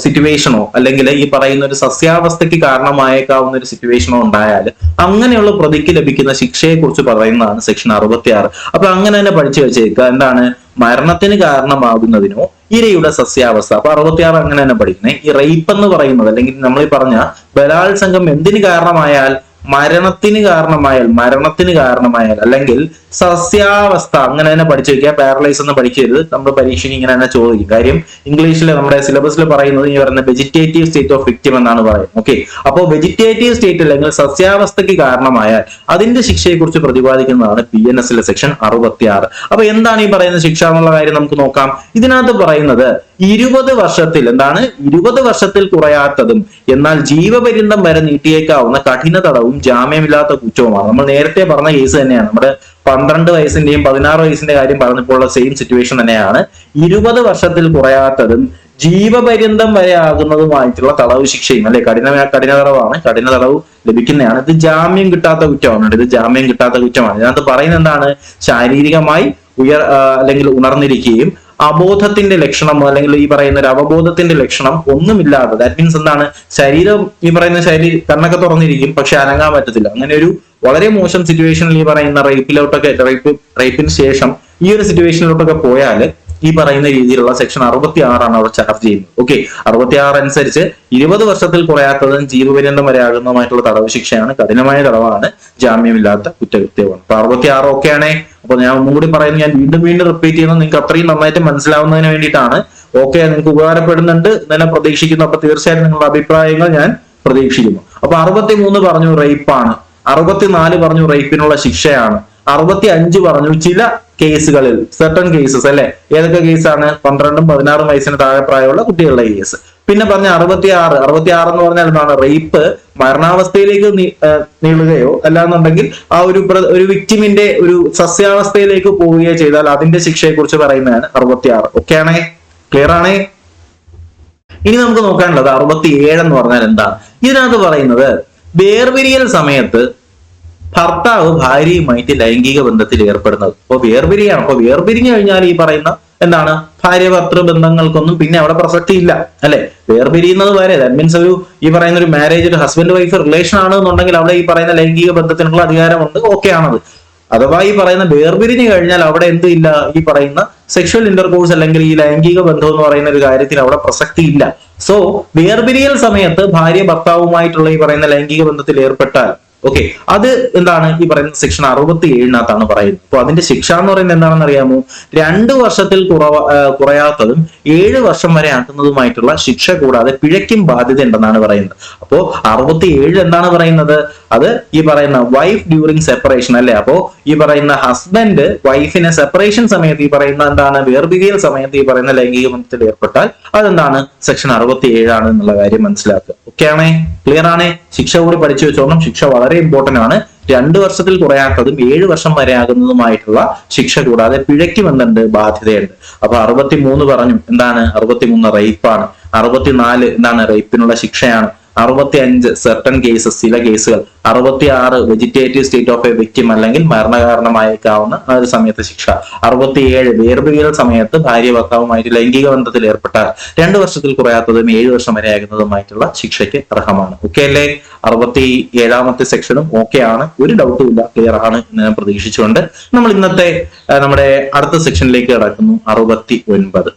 സിറ്റുവേഷനോ അല്ലെങ്കിൽ ഈ പറയുന്ന ഒരു സസ്യാവസ്ഥയ്ക്ക് കാരണമായേക്കാവുന്ന ഒരു സിറ്റുവേഷനോ ഉണ്ടായാൽ അങ്ങനെയുള്ള പ്രതിക്ക് ലഭിക്കുന്ന ശിക്ഷയെ കുറിച്ച് പറയുന്നതാണ് സെക്ഷൻ 66. അപ്പൊ അങ്ങനെ തന്നെ പഠിച്ചു വെച്ചേക്കുക, എന്താണ് മരണത്തിന് കാരണമാകുന്നതിനോ ഇരയുടെ സസ്യാവസ്ഥ. അപ്പൊ 66 അങ്ങനെ തന്നെ പഠിക്കുന്നത്. ഈ റേപ്പ് എന്ന് പറയുന്നത് അല്ലെങ്കിൽ നമ്മൾ ഈ പറഞ്ഞ ബലാത്സംഗം എന്തിന് കാരണമായാൽ, മരണത്തിന് കാരണമായാൽ അല്ലെങ്കിൽ സസ്യാവസ്ഥ, അങ്ങനെ തന്നെ പഠിച്ചു വെക്കുക. പാരലൈസ് എന്ന് പഠിക്കരുത്, നമ്മൾ പരീക്ഷയ്ക്ക് ഇങ്ങനെ തന്നെ ചോദിക്കും. കാര്യം ഇംഗ്ലീഷിൽ നമ്മുടെ സിലബസിൽ പറയുന്നത് ഈ പറയുന്ന വെജിറ്റേറ്റീവ് സ്റ്റേറ്റ് ഓഫ് വിക്ടിം എന്നാണ് പറയുന്നത്. ഓക്കെ, അപ്പോൾ വെജിറ്റേറ്റീവ് സ്റ്റേറ്റ് അല്ലെങ്കിൽ സസ്യാവസ്ഥയ്ക്ക് കാരണമായാൽ അതിന്റെ ശിക്ഷയെ കുറിച്ച് പ്രതിപാദിക്കുന്നതാണ് PNS സെക്ഷൻ 66. അപ്പൊ എന്താണ് ഈ പറയുന്ന ശിക്ഷ എന്നുള്ള കാര്യം നമുക്ക് നോക്കാം. ഇതിനകത്ത് പറയുന്നത് 20 വർഷത്തിൽ കുറയാത്തതും എന്നാൽ ജീവപര്യന്തം വരെ നീട്ടിയേക്കാവുന്ന കഠിന തടവും ജാമ്യമില്ലാത്ത കുറ്റവുമാണ്. നമ്മൾ നേരത്തെ പറഞ്ഞ കേസ് തന്നെയാണ്. നമ്മുടെ 12 വയസ്സിന്റെയും 16 വയസ്സിന്റെ കാര്യം പറഞ്ഞപ്പോൾ സെയിം സിറ്റുവേഷൻ തന്നെയാണ്. 20 വർഷത്തിൽ കുറയാത്തതും ജീവപര്യന്തം വരെ ആകുന്നതുമായിട്ടുള്ള തടവ് ശിക്ഷയും അല്ലെ, കഠിന തടവാണ്, കഠിന തടവ് ലഭിക്കുന്നതാണ്. ഇത് ജാമ്യം കിട്ടാത്ത കുറ്റമാണ്. ഇതിനകത്ത് പറയുന്നത് എന്താണ്, ശാരീരികമായി അല്ലെങ്കിൽ ഉണർന്നിരിക്കുകയും അബോധത്തിന്റെ ലക്ഷണം അല്ലെങ്കിൽ ഈ പറയുന്ന ഒരു അവബോധത്തിന്റെ ലക്ഷണം ഒന്നുമില്ലാതെ, ദാറ്റ് മീൻസ് എന്താണ്, ശരീരം ഈ പറയുന്ന കണ്ണൊക്കെ തുറന്നിരിക്കും പക്ഷെ അനങ്ങാൻ പറ്റത്തില്ല. അങ്ങനെ ഒരു വളരെ മോശം സിറ്റുവേഷനിൽ ഈ പറയുന്ന റേപ്പിന് ശേഷം ഈ ഒരു സിറ്റുവേഷനിലോട്ടൊക്കെ പോയാൽ ഈ പറയുന്ന രീതിയിലുള്ള സെക്ഷൻ 66 ആണ് അവിടെ ചാർജ് ചെയ്യുന്നത്. ഓക്കെ, 66 അനുസരിച്ച് 20 വർഷത്തിൽ കുറയാത്തതും ജീവപര്യന്തം വരെ ആകുന്നതുമായിട്ടുള്ള തടവ് ശിക്ഷയാണ്, കഠിനമായ തടവാണ്, ജാമ്യമില്ലാത്ത കുറ്റകൃത്യമാണ്. അപ്പൊ 66 ഓക്കെ ആണേ. അപ്പൊ ഞാൻ ഒന്നും കൂടി പറയുന്നത്, ഞാൻ വീണ്ടും റിപ്പീറ്റ് ചെയ്യുന്നത് നിങ്ങൾക്ക് അത്രയും നന്നായിട്ട് മനസ്സിലാവുന്നതിന് വേണ്ടിയിട്ടാണ്. ഓക്കെ, നിങ്ങൾക്ക് ഉപകാരപ്പെടുന്നുണ്ട് തന്നെ പ്രതീക്ഷിക്കുന്നു. അപ്പൊ തീർച്ചയായും നിങ്ങളുടെ അഭിപ്രായങ്ങൾ ഞാൻ പ്രതീക്ഷിക്കുന്നു. അപ്പൊ 63 പറഞ്ഞു റേപ്പാണ്, 64 പറഞ്ഞു റേപ്പിനുള്ള ശിക്ഷയാണ്, 65 പറഞ്ഞു ചില കേസുകളിൽ സെർട്ടൺ കേസസ് അല്ലെ. ഏതൊക്കെ കേസാണ്? 12ഉം 16ഉം വയസ്സിന് താഴെ പ്രായമുള്ള കുട്ടികളുടെ കേസ്. പിന്നെ പറഞ്ഞ 66 എന്ന് പറഞ്ഞാൽ എന്താണ്, റേപ്പ് മരണാവസ്ഥയിലേക്ക് നീളുകയോ അല്ലാന്നുണ്ടെങ്കിൽ ആ ഒരു വിക്ടിമിന്റെ ഒരു സസ്യാവസ്ഥയിലേക്ക് പോവുകയോ ചെയ്താൽ അതിന്റെ ശിക്ഷയെ കുറിച്ച് പറയുന്നതാണ് 66. ഓക്കെ ആണേ, ക്ലിയർ ആണേ. ഇനി നമുക്ക് നോക്കാനുള്ളത് 67 എന്ന് പറഞ്ഞാൽ എന്താണ്. ഇതിനകത്ത് പറയുന്നത് വേർപിരിയൽ സമയത്ത് ഭർത്താവ് ഭാര്യയുമായിട്ട് ലൈംഗിക ബന്ധത്തിൽ ഏർപ്പെടുന്നത്. അപ്പൊ വേർപിരിയാണ്. അപ്പൊ വേർപിരിഞ്ഞു കഴിഞ്ഞാൽ ഈ പറയുന്ന എന്താണ്, ഭാര്യ ഭർത്തൃ ബന്ധങ്ങൾക്കൊന്നും പിന്നെ അവിടെ പ്രസക്തി ഇല്ല അല്ലെ. വേർപിരിയുന്നത് വരെ, ദാറ്റ് മീൻസ് ഈ പറയുന്ന ഒരു മാരേജ്, ഒരു ഹസ്ബൻഡ് വൈഫ് റിലേഷൻ ആണെന്നുണ്ടെങ്കിൽ അവിടെ ഈ പറയുന്ന ലൈംഗിക ബന്ധത്തിനുള്ള അധികാരമുണ്ട്. ഓക്കെ ആണത്. അഥവാ ഈ പറയുന്ന വേർപിരിഞ്ഞു കഴിഞ്ഞാൽ അവിടെ എന്ത് ഇല്ല, ഈ പറയുന്ന സെക്ഷൽ ഇന്റർകോഴ്സ് അല്ലെങ്കിൽ ഈ ലൈംഗിക ബന്ധം എന്ന് പറയുന്ന ഒരു കാര്യത്തിൽ അവിടെ പ്രസക്തി ഇല്ല. സോ വേർപിരിയൽ സമയത്ത് ഭാര്യ ഭർത്താവുമായിട്ടുള്ള ഈ പറയുന്ന ലൈംഗിക ബന്ധത്തിൽ ഏർപ്പെട്ടാൽ ഓക്കെ, അത് എന്താണ് ഈ പറയുന്ന സെക്ഷൻ 67 പറയുന്നത്. അപ്പൊ അതിന്റെ ശിക്ഷ എന്ന് പറയുന്നത് എന്താണെന്ന് അറിയാമോ? 2 വർഷത്തിൽ കുറയാത്തതും 7 വർഷം വരെ ആക്കുന്നതുമായിട്ടുള്ള ശിക്ഷ കൂടാതെ പിഴയ്ക്കും ബാധ്യത ഉണ്ടെന്നാണ് പറയുന്നത്. അപ്പോ 67 എന്താണ് പറയുന്നത്? അത് ഈ പറയുന്ന വൈഫ് ഡ്യൂറിങ് സെപ്പറേഷൻ അല്ലെ. അപ്പോ ഈ പറയുന്ന ഹസ്ബൻഡ് വൈഫിനെ സെപ്പറേഷൻ സമയത്ത് ഈ പറയുന്ന എന്താണ്, വേർപിരിയൽ സമയത്ത് ഈ പറയുന്ന ലൈംഗിക ബന്ധത്തിൽ ഏർപ്പെട്ടാൽ അതെന്താണ്, സെക്ഷൻ 67 എന്നുള്ള കാര്യം മനസ്സിലാക്കുക. ഓക്കെ ആണേ, ക്ലിയർ ആണേ. ശിക്ഷ കൂടി പഠിച്ചു വെച്ചോണം. ശിക്ഷ വളരെ ഇമ്പോർട്ടന്റ് ആണ്. 2 വർഷത്തിൽ കുറയാത്തതും 7 വർഷം വരെ ആകുന്നതുമായിട്ടുള്ള ശിക്ഷ കൂടാതെ പിഴയ്ക്കും എന്തുണ്ട്, ബാധ്യതയുണ്ട്. അപ്പൊ 63 പറഞ്ഞു എന്താണ്, 63 റേപ്പാണ്. 64 എന്താണ്, റേപ്പിനുള്ള ശിക്ഷയാണ്. 65 സർട്ടൺ കേസസ്, ചില കേസുകൾ, 66 vegetative state of A victim അല്ലെങ്കിൽ മരണകാരണമായേക്കാവുന്ന ആ ഒരു സമയത്ത് ശിക്ഷ, 67 വേർപിരിയൽ സമയത്ത് ഭാര്യ ഭർത്താവുമായിട്ട് ലൈംഗിക ബന്ധത്തിൽ ഏർപ്പെട്ടാൽ 2 വർഷത്തിൽ കുറയാത്തതും 7 വർഷം വരെ ആകുന്നതുമായിട്ടുള്ള ശിക്ഷയ്ക്ക് അർഹമാണ്. ഓക്കെ അല്ലേ? 67ാമത്തെ സെക്ഷനും ഓക്കെ ആണ്, ഒരു ഡൗട്ടും ഇല്ല, ക്ലിയർ ആണ് എന്ന് ഞാൻ പ്രതീക്ഷിച്ചുകൊണ്ട് നമ്മൾ ഇന്നത്തെ നമ്മുടെ അടുത്ത സെക്ഷനിലേക്ക് കടക്കുന്നു. 69.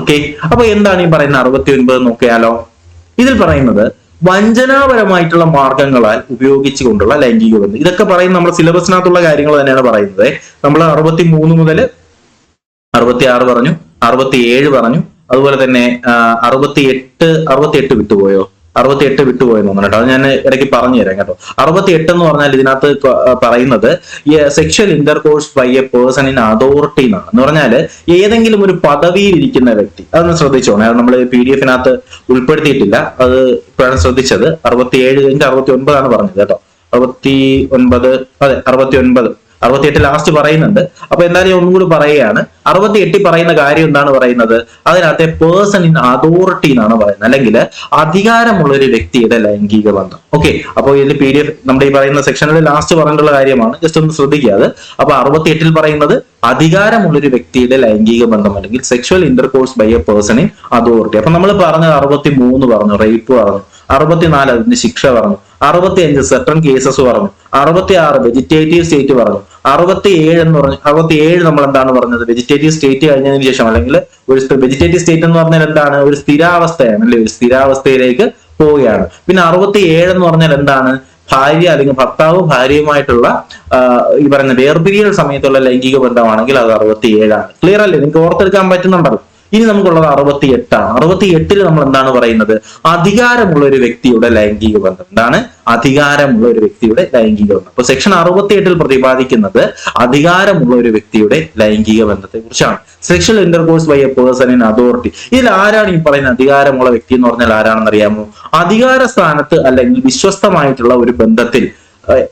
ഓക്കെ, അപ്പൊ എന്താണ് ഈ പറയുന്ന 69 നോക്കിയാലോ? ഇതിൽ പറയുന്നത് വഞ്ചനാപരമായിട്ടുള്ള മാർഗങ്ങളാൽ ഉപയോഗിച്ചുകൊണ്ടുള്ള ലൈംഗിക ബന്ധം. ഇതൊക്കെ പറയുന്നത് നമ്മുടെ സിലബസിനകത്തുള്ള കാര്യങ്ങൾ തന്നെയാണ് പറയുന്നത്. നമ്മൾ 63 മുതൽ 66 പറഞ്ഞു, 67 പറഞ്ഞു, അതുപോലെ തന്നെ 68 വിട്ടുപോയോ? 68 വിട്ടുപോയെന്ന് തോന്നുന്നു കേട്ടോ. അത് ഞാൻ ഇടയ്ക്ക് പറഞ്ഞു തരാം കേട്ടോ. 68 എന്ന് പറഞ്ഞാൽ ഇതിനകത്ത് പറയുന്നത് sexual intercourse by a person in authority എന്നാണ്. എന്ന് പറഞ്ഞാല് ഏതെങ്കിലും ഒരു പദവിയിൽ ഇരിക്കുന്ന വ്യക്തി. അതൊന്ന് ശ്രദ്ധിച്ചോണേ, അത് നമ്മൾ PDF-നകത്ത് ഉൾപ്പെടുത്തിയിട്ടില്ല, അത് ഇപ്പോഴാണ് ശ്രദ്ധിച്ചത്. 67 കഴിഞ്ഞ് 69 പറഞ്ഞത് കേട്ടോ. 69, അതെ 69, 68 ലാസ്റ്റ് പറയുന്നുണ്ട്. അപ്പൊ എന്തായാലും ഒന്നും കൂടി പറയുകയാണ്. 68 പറയുന്ന കാര്യം എന്താണ് പറയുന്നത്? അതിനകത്തെ പേഴ്സൺ ഇൻ അതോറിറ്റി എന്നാണ് പറയുന്നത്, അല്ലെങ്കിൽ അധികാരമുള്ള ഒരു വ്യക്തിയുടെ ലൈംഗിക ബന്ധം. ഓക്കെ, അപ്പോൾ ഇതിൽ PDF നമ്മുടെ ഈ പറയുന്ന സെക്ഷനിൽ ലാസ്റ്റ് പറഞ്ഞിട്ടുള്ള കാര്യമാണ്, ജസ്റ്റ് ഒന്ന് ശ്രദ്ധിക്കുക അത്. അപ്പൊ 68 പറയുന്നത് അധികാരമുള്ള ഒരു വ്യക്തിയുടെ ലൈംഗിക ബന്ധം അല്ലെങ്കിൽ sexual intercourse by a person in authority. അപ്പൊ നമ്മൾ പറഞ്ഞത് 63 പറഞ്ഞു, റേപ്പ് പറഞ്ഞു, 64 അതിന്റെ ശിക്ഷ പറഞ്ഞു, 65 സർട്ടൺ കേസസ് പറഞ്ഞു, 66 വെജിറ്റേറ്റീവ് സ്റ്റേറ്റ് പറഞ്ഞു, 67 എന്ന് പറഞ്ഞു. 67 നമ്മൾ എന്താണ് പറഞ്ഞത്? വെജിറ്റേറ്റീവ് സ്റ്റേറ്റ് കഴിഞ്ഞതിന് ശേഷം, അല്ലെങ്കിൽ ഒരു വെജിറ്റേറ്റീവ് സ്റ്റേറ്റ് എന്ന് പറഞ്ഞാൽ എന്താണ്? ഒരു സ്ഥിരാവസ്ഥയാണ് അല്ലെ, ഒരു സ്ഥിരാവസ്ഥയിലേക്ക് പോവുകയാണ്. പിന്നെ 67 എന്ന് പറഞ്ഞാൽ എന്താണ്? ഭാര്യ അല്ലെങ്കിൽ ഭർത്താവ് ഭാര്യയുമായിട്ടുള്ള ഈ പറയുന്ന വേർപിരിയൽ സമയത്തുള്ള ലൈംഗിക ബന്ധമാണെങ്കിൽ അത് 67 ആണ്. ക്ലിയർ അല്ലേ? നിങ്ങൾക്ക് ഓർത്തെടുക്കാൻ പറ്റുന്നുണ്ടല്ലോ. ഇനി നമുക്കുള്ളത് 68 ആണ്. 68 നമ്മൾ എന്താണ് പറയുന്നത്? അധികാരമുള്ള ഒരു വ്യക്തിയുടെ ലൈംഗിക ബന്ധം. എന്താണ്? അധികാരമുള്ള ഒരു വ്യക്തിയുടെ ലൈംഗിക ബന്ധം. അപ്പൊ സെക്ഷൻ 68 പ്രതിപാദിക്കുന്നത് അധികാരമുള്ള ഒരു വ്യക്തിയുടെ ലൈംഗിക ബന്ധത്തെ കുറിച്ചാണ്. Sexual intercourse by a person in authority. ഇതിൽ ആരാണ് ഈ പറയുന്ന അധികാരമുള്ള വ്യക്തി എന്ന് പറഞ്ഞാൽ ആരാണെന്ന് അറിയാമോ? അധികാര സ്ഥാനത്ത് അല്ലെങ്കിൽ വിശ്വസ്തമായിട്ടുള്ള ഒരു ബന്ധത്തിൽ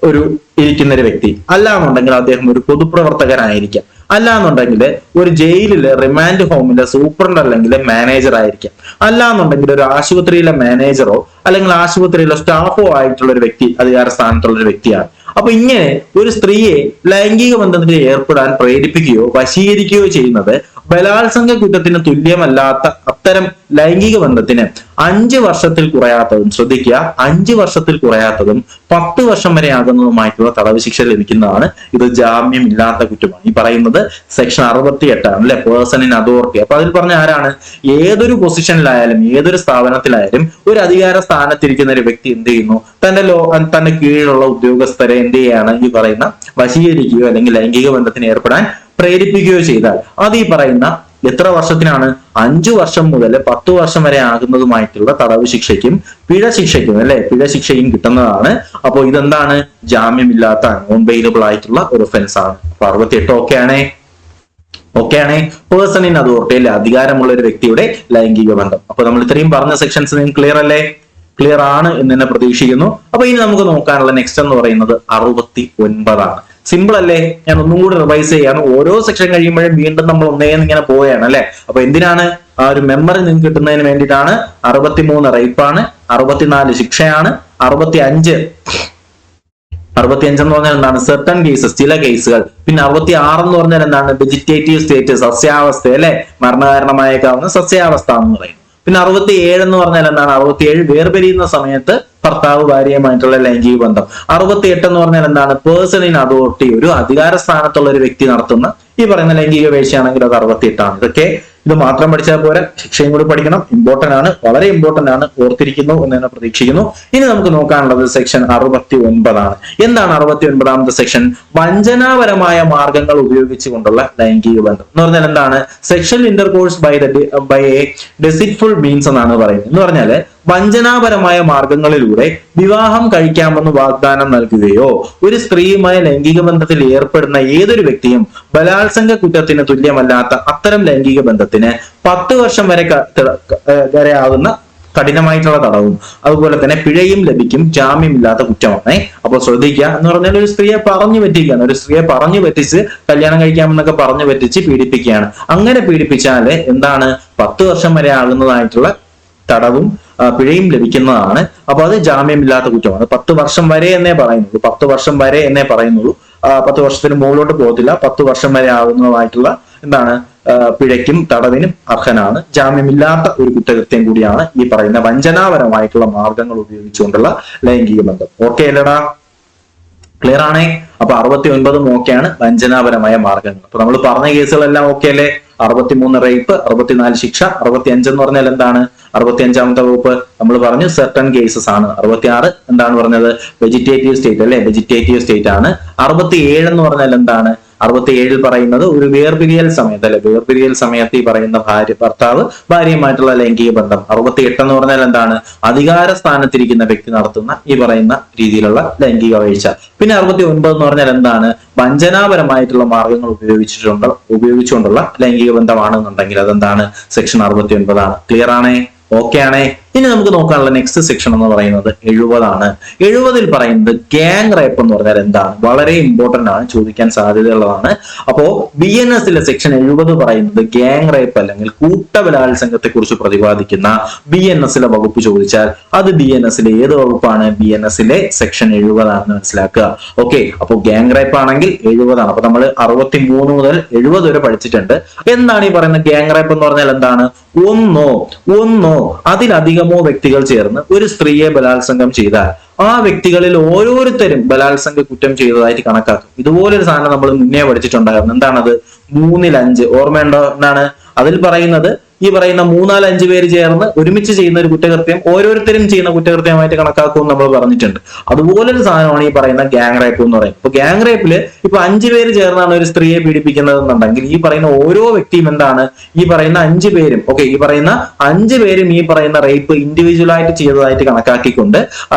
ഒരു ഇരിക്കുന്ന ഒരു വ്യക്തി. അല്ലാന്നുണ്ടെങ്കിൽ അദ്ദേഹം ഒരു പൊതുപ്രവർത്തകനായിരിക്കാം, അല്ലാന്നുണ്ടെങ്കിൽ ഒരു ജയിലിലെ റിമാൻഡ് ഹോമിലെ സൂപ്രണ്ട് അല്ലെങ്കിൽ മാനേജർ ആയിരിക്കാം, അല്ലാന്നുണ്ടെങ്കിൽ ഒരു ആശുപത്രിയിലെ മാനേജറോ അല്ലെങ്കിൽ ആശുപത്രിയിലെ സ്റ്റാഫോ ആയിട്ടുള്ള ഒരു വ്യക്തി, അധികാര സ്ഥാനത്തുള്ള ഒരു വ്യക്തിയാണ്. അപ്പൊ ഇങ്ങനെ ഒരു സ്ത്രീയെ ലൈംഗിക ബന്ധത്തിൽ ഏർപ്പെടാൻ പ്രേരിപ്പിക്കുകയോ വശീകരിക്കുകയോ ചെയ്യുന്നത് ബലാത്സംഗ കുറ്റത്തിന് തുല്യമല്ലാത്ത അത്തരം ലൈംഗിക ബന്ധത്തിന് 5 വർഷത്തിൽ കുറയാത്തതും, ശ്രദ്ധിക്കുക, 5 വർഷത്തിൽ കുറയാത്തതും 10 വർഷം വരെ ആകുന്നതുമായിട്ടുള്ള തടവ് ശിക്ഷ ലഭിക്കുന്നതാണ്. ഇത് ജാമ്യമില്ലാത്ത കുറ്റമാണ്. ഈ പറയുന്നത് സെക്ഷൻ 68 ആണ് അല്ലെ, പേഴ്സൺ ഇൻ അതോറിറ്റി. അപ്പൊ അതിൽ പറഞ്ഞ ആരാണ്? ഏതൊരു പൊസിഷനിലായാലും ഏതൊരു സ്ഥാപനത്തിലായാലും ഒരു അധികാര സ്ഥാനത്തിരിക്കുന്ന ഒരു വ്യക്തി എന്ത് ചെയ്യുന്നു? തന്റെ കീഴിലുള്ള ഉദ്യോഗസ്ഥരെ എന്ത് ചെയ്യാണ്? ഈ പറയുന്ന വശീകരിക്കുകയോ അല്ലെങ്കിൽ ലൈംഗിക ബന്ധത്തിന് ഏർപ്പെടാൻ പ്രേരിപ്പിക്കുകയോ ചെയ്താൽ അത് ഈ പറയുന്ന എത്ര വർഷത്തിനാണ്? 5 വർഷം മുതൽ 10 വർഷം വരെ ആകുന്നതുമായിട്ടുള്ള തടവ് ശിക്ഷയ്ക്കും പിഴ ശിക്ഷയ്ക്കും അല്ലെ, പിഴ ശിക്ഷയും കിട്ടുന്നതാണ്. അപ്പോൾ ഇതെന്താണ്? ജാമ്യമില്ലാത്ത നോൺ ബെയിലബിൾ ആയിട്ടുള്ള ഒരു ഒഫൻസ് ആണ്. അപ്പൊ 68 ഓക്കെയാണേ. പേഴ്സൺ ഇൻ അതോറിറ്റി അല്ലെ, അധികാരമുള്ള ഒരു വ്യക്തിയുടെ ലൈംഗിക ബന്ധം. അപ്പൊ നമ്മൾ ഇത്രയും പറഞ്ഞ സെക്ഷൻസ് നിങ്ങൾക്ക് ക്ലിയർ അല്ലേ? ക്ലിയർ ആണ് എന്ന് തന്നെ പ്രതീക്ഷിക്കുന്നു. അപ്പൊ ഇനി നമുക്ക് നോക്കാനുള്ള നെക്സ്റ്റ് എന്ന് പറയുന്നത് 69 ആണ്. സിമ്പിൾ അല്ലേ? ഞാൻ ഒന്നും കൂടി റിവൈസ് ചെയ്യാണ്. ഓരോ സെക്ഷൻ കഴിയുമ്പോഴും വീണ്ടും നമ്മൾ ഒന്നേന്ന് ഇങ്ങനെ പോവുകയാണ് അല്ലെ. അപ്പൊ എന്തിനാണ്? ആ ഒരു മെമ്മറി നിങ്ങൾക്ക് കിട്ടുന്നതിന് വേണ്ടിയിട്ടാണ്. 63 റേപ്പാണ്, 64 ശിക്ഷയാണ്, 65 എന്ന് പറഞ്ഞാൽ എന്താണ്? സർട്ടൺ കേസസ്, ചില കേസുകൾ. പിന്നെ 66 എന്ന് പറഞ്ഞാൽ എന്താണ്? വെജിറ്റേറ്റീവ് സ്റ്റേറ്റ്, സസ്യാവസ്ഥ അല്ലെ, മരണകാരണമായേക്കാവുന്ന സസ്യാവസ്ഥ എന്ന് പറയും. പിന്നെ 67 എന്ന് പറഞ്ഞാൽ എന്താണ്? 67 വേർപിരിയുന്ന സമയത്ത് ഭർത്താവ് ഭാര്യയുമായിട്ടുള്ള ലൈംഗിക ബന്ധം. 68 എന്ന് പറഞ്ഞാൽ എന്താണ്? പേഴ്സൺ ഇൻ അതോറിറ്റി, ഒരു അധികാര സ്ഥാനത്തുള്ള ഒരു വ്യക്തി നടത്തുന്ന ഈ പറയുന്ന ലൈംഗിക വീഴ്ചയാണെങ്കിൽ അത് 68 ആണ്. ഇതൊക്കെ ഇത് മാത്രം പഠിച്ചാൽ പോരാ, ശിക്ഷയും കൂടി പഠിക്കണം. ഇമ്പോർട്ടന്റ് ആണ്, വളരെ ഇമ്പോർട്ടന്റ് ആണ്. ഓർത്തിരിക്കുന്നു എന്ന് തന്നെ പ്രതീക്ഷിക്കുന്നു. ഇനി നമുക്ക് നോക്കാനുള്ളത് സെക്ഷൻ 69 ആണ്. എന്താണ് 69ാമത്തെ സെക്ഷൻ? വഞ്ചനാപരമായ മാർഗങ്ങൾ ഉപയോഗിച്ചുകൊണ്ടുള്ള ലൈംഗിക ബന്ധം എന്ന് പറഞ്ഞാൽ എന്താണ്? Sexual intercourse by a deceitful means എന്നാണ് പറയുന്നത്. എന്ന് പറഞ്ഞാല് വഞ്ചനാപരമായ മാർഗങ്ങളിലൂടെ വിവാഹം കഴിക്കാമെന്ന് വാഗ്ദാനം നൽകുകയോ ഒരു സ്ത്രീയുമായി ലൈംഗിക ബന്ധത്തിൽ ഏർപ്പെടുന്ന ഏതൊരു വ്യക്തിയും ബലാത്സംഗ കുറ്റത്തിന് തുല്യമല്ലാത്ത അത്തരം ലൈംഗിക ബന്ധത്തിന് 10 വർഷം വരെ ആകുന്ന കഠിനമായിട്ടുള്ള തടവും അതുപോലെ തന്നെ പിഴയും ലഭിക്കും. ജാമ്യമില്ലാത്ത കുറ്റമാണ്. അപ്പോൾ ശ്രദ്ധിക്കുക. എന്ന് പറഞ്ഞാൽ ഒരു സ്ത്രീയെ പറഞ്ഞു പറ്റിക്കുകയാണ്, ഒരു സ്ത്രീയെ പറഞ്ഞു പറ്റിച്ച് കല്യാണം കഴിക്കാമെന്നൊക്കെ പറഞ്ഞു പറ്റിച്ച് പീഡിപ്പിക്കുകയാണ്. അങ്ങനെ പീഡിപ്പിച്ചാല് എന്താണ്? 10 വർഷം വരെ ആകുന്നതായിട്ടുള്ള തടവും പിഴയും ലഭിക്കുന്നതാണ്. അപ്പൊ അത് ജാമ്യമില്ലാത്ത കുറ്റമാണ്. 10 വർഷം വരെ എന്നേ പറയുന്നുള്ളൂ. 10 വർഷം വരെ എന്നേ പറയുന്നുള്ളൂ. 10 വർഷത്തിന് മുകളിലോട്ട് പോകത്തില്ല. 10 വർഷം വരെ ആകുന്നതായിട്ടുള്ള എന്താണ് പിഴയ്ക്കും തടവിനും അർഹനാണ്. ജാമ്യമില്ലാത്ത ഒരു കുറ്റകൃത്യം കൂടിയാണ് ഈ പറയുന്ന വഞ്ചനാപരമായിട്ടുള്ള മാർഗങ്ങൾ ഉപയോഗിച്ചുകൊണ്ടുള്ള ലൈംഗിക ബന്ധം. ഓക്കെ അല്ലടാ? ക്ലിയർ ആണേ? അപ്പൊ 69 ഓക്കെയാണ് വഞ്ചനാപരമായ മാർഗങ്ങൾ. അപ്പൊ നമ്മൾ പറഞ്ഞ കേസുകളെല്ലാം ഓക്കെ അല്ലേ? 63 റേപ്പ്, 64 ശിക്ഷ, 65 എന്ന് പറഞ്ഞാൽ എന്താണ്? 65ാമത്തെ വകുപ്പ് നമ്മൾ പറഞ്ഞു സെർട്ടൺ കേസസ് ആണ്. 66 എന്താണ് പറഞ്ഞത്? വെജിറ്റേറ്റീവ് സ്റ്റേറ്റ് അല്ലെ? വെജിറ്റേറ്റീവ് സ്റ്റേറ്റ് ആണ്. 67 എന്ന് പറഞ്ഞാൽ എന്താണ്? 67 പറയുന്നത് ഒരു വേർപിരിയൽ സമയത്ത് അല്ലെ? വേർപിരിയൽ സമയത്ത് ഈ പറയുന്ന ഭർത്താവ് ഭാര്യയുമായിട്ടുള്ള ലൈംഗിക ബന്ധം. 68 എന്ന് പറഞ്ഞാൽ എന്താണ്? അധികാര സ്ഥാനത്തിരിക്കുന്ന വ്യക്തി നടത്തുന്ന ഈ പറയുന്ന രീതിയിലുള്ള ലൈംഗിക വീഴ്ച. പിന്നെ 69 എന്ന് പറഞ്ഞാൽ എന്താണ്? വഞ്ചനാപരമായിട്ടുള്ള മാർഗങ്ങൾ ഉപയോഗിച്ചുകൊണ്ടുള്ള ലൈംഗിക ബന്ധമാണെന്നുണ്ടെങ്കിൽ അതെന്താണ്? സെക്ഷൻ 69 ആണ്. ക്ലിയർ ആണേ? ഓക്കെ ആണേ? ഇനി നമുക്ക് നോക്കാനുള്ള നെക്സ്റ്റ് സെക്ഷൻ എന്ന് പറയുന്നത് 70 ആണ്. 70 പറയുന്നത് ഗ്യാങ് റേപ്പ് എന്ന് പറഞ്ഞാൽ എന്താണ്? വളരെ ഇമ്പോർട്ടന്റ് ആണ്, ചോദിക്കാൻ സാധ്യതയുള്ളതാണ്. അപ്പോ BNS-ലെ സെക്ഷൻ 70 പറയുന്നത് ഗ്യാങ് റേപ്പ് അല്ലെങ്കിൽ കൂട്ടബലാത്സംഗത്തെ കുറിച്ച് പ്രതിപാദിക്കുന്ന BNS-ലെ വകുപ്പ് ചോദിച്ചാൽ അത് BNS-ലെ ഏത് വകുപ്പാണ്? BNS-ലെ സെക്ഷൻ 70 ആണെന്ന് മനസ്സിലാക്കുക. ഓക്കെ, അപ്പൊ ഗ്യാങ് റേപ്പ് ആണെങ്കിൽ 70 ആണ്. അപ്പൊ നമ്മൾ 63 മുതൽ 70 വരെ പഠിച്ചിട്ടുണ്ട്. എന്താണ് ഈ പറയുന്ന ഗ്യാങ് റേപ്പ് എന്ന് പറഞ്ഞാൽ എന്താണ്? ഒന്നോ അതിലധികമോ വ്യക്തികൾ ചേർന്ന് ഒരു സ്ത്രീയെ ബലാത്സംഗം ചെയ്താൽ ആ വ്യക്തികളിൽ ഓരോരുത്തരും ബലാത്സംഗ കുറ്റം ചെയ്തതായിട്ട് കണക്കാക്കും. ഇതുപോലൊരു സാധനം നമ്മൾ മുന്നേ പഠിച്ചിട്ടുണ്ടായിരുന്നു. എന്താണത്? 3-5 ഓർമ്മയുണ്ടോ? എന്താണ് അതിൽ പറയുന്നത്? ഈ പറയുന്ന 3-4-5 പേര് ചേർന്ന് ഒരുമിച്ച് ചെയ്യുന്ന ഒരു കുറ്റകൃത്യം ഓരോരുത്തരും ചെയ്യുന്ന കുറ്റകൃത്യമായിട്ട് കണക്കാക്കും നമ്മൾ പറഞ്ഞിട്ടുണ്ട്. അതുപോലൊരു സാധനമാണ് ഈ പറയുന്ന ഗ്യാങ് റേപ്പ് എന്ന് പറയുന്നത്. ഇപ്പൊ ഗ്യാങ് റേപ്പില് ഇപ്പൊ 5 പേര് ചേർന്നാണ് ഒരു സ്ത്രീയെ പീഡിപ്പിക്കുന്നത് എന്നുണ്ടെങ്കിൽ ഈ പറയുന്ന ഓരോ വ്യക്തിയും എന്താണ്? ഈ പറയുന്ന 5 പേരും ഈ പറയുന്ന 5 പേരും ഈ പറയുന്ന റേപ്പ് ഇൻഡിവിജ്വൽ ആയിട്ട് ചെയ്തതായിട്ട് കണക്കാക്കിക്കൊണ്ട്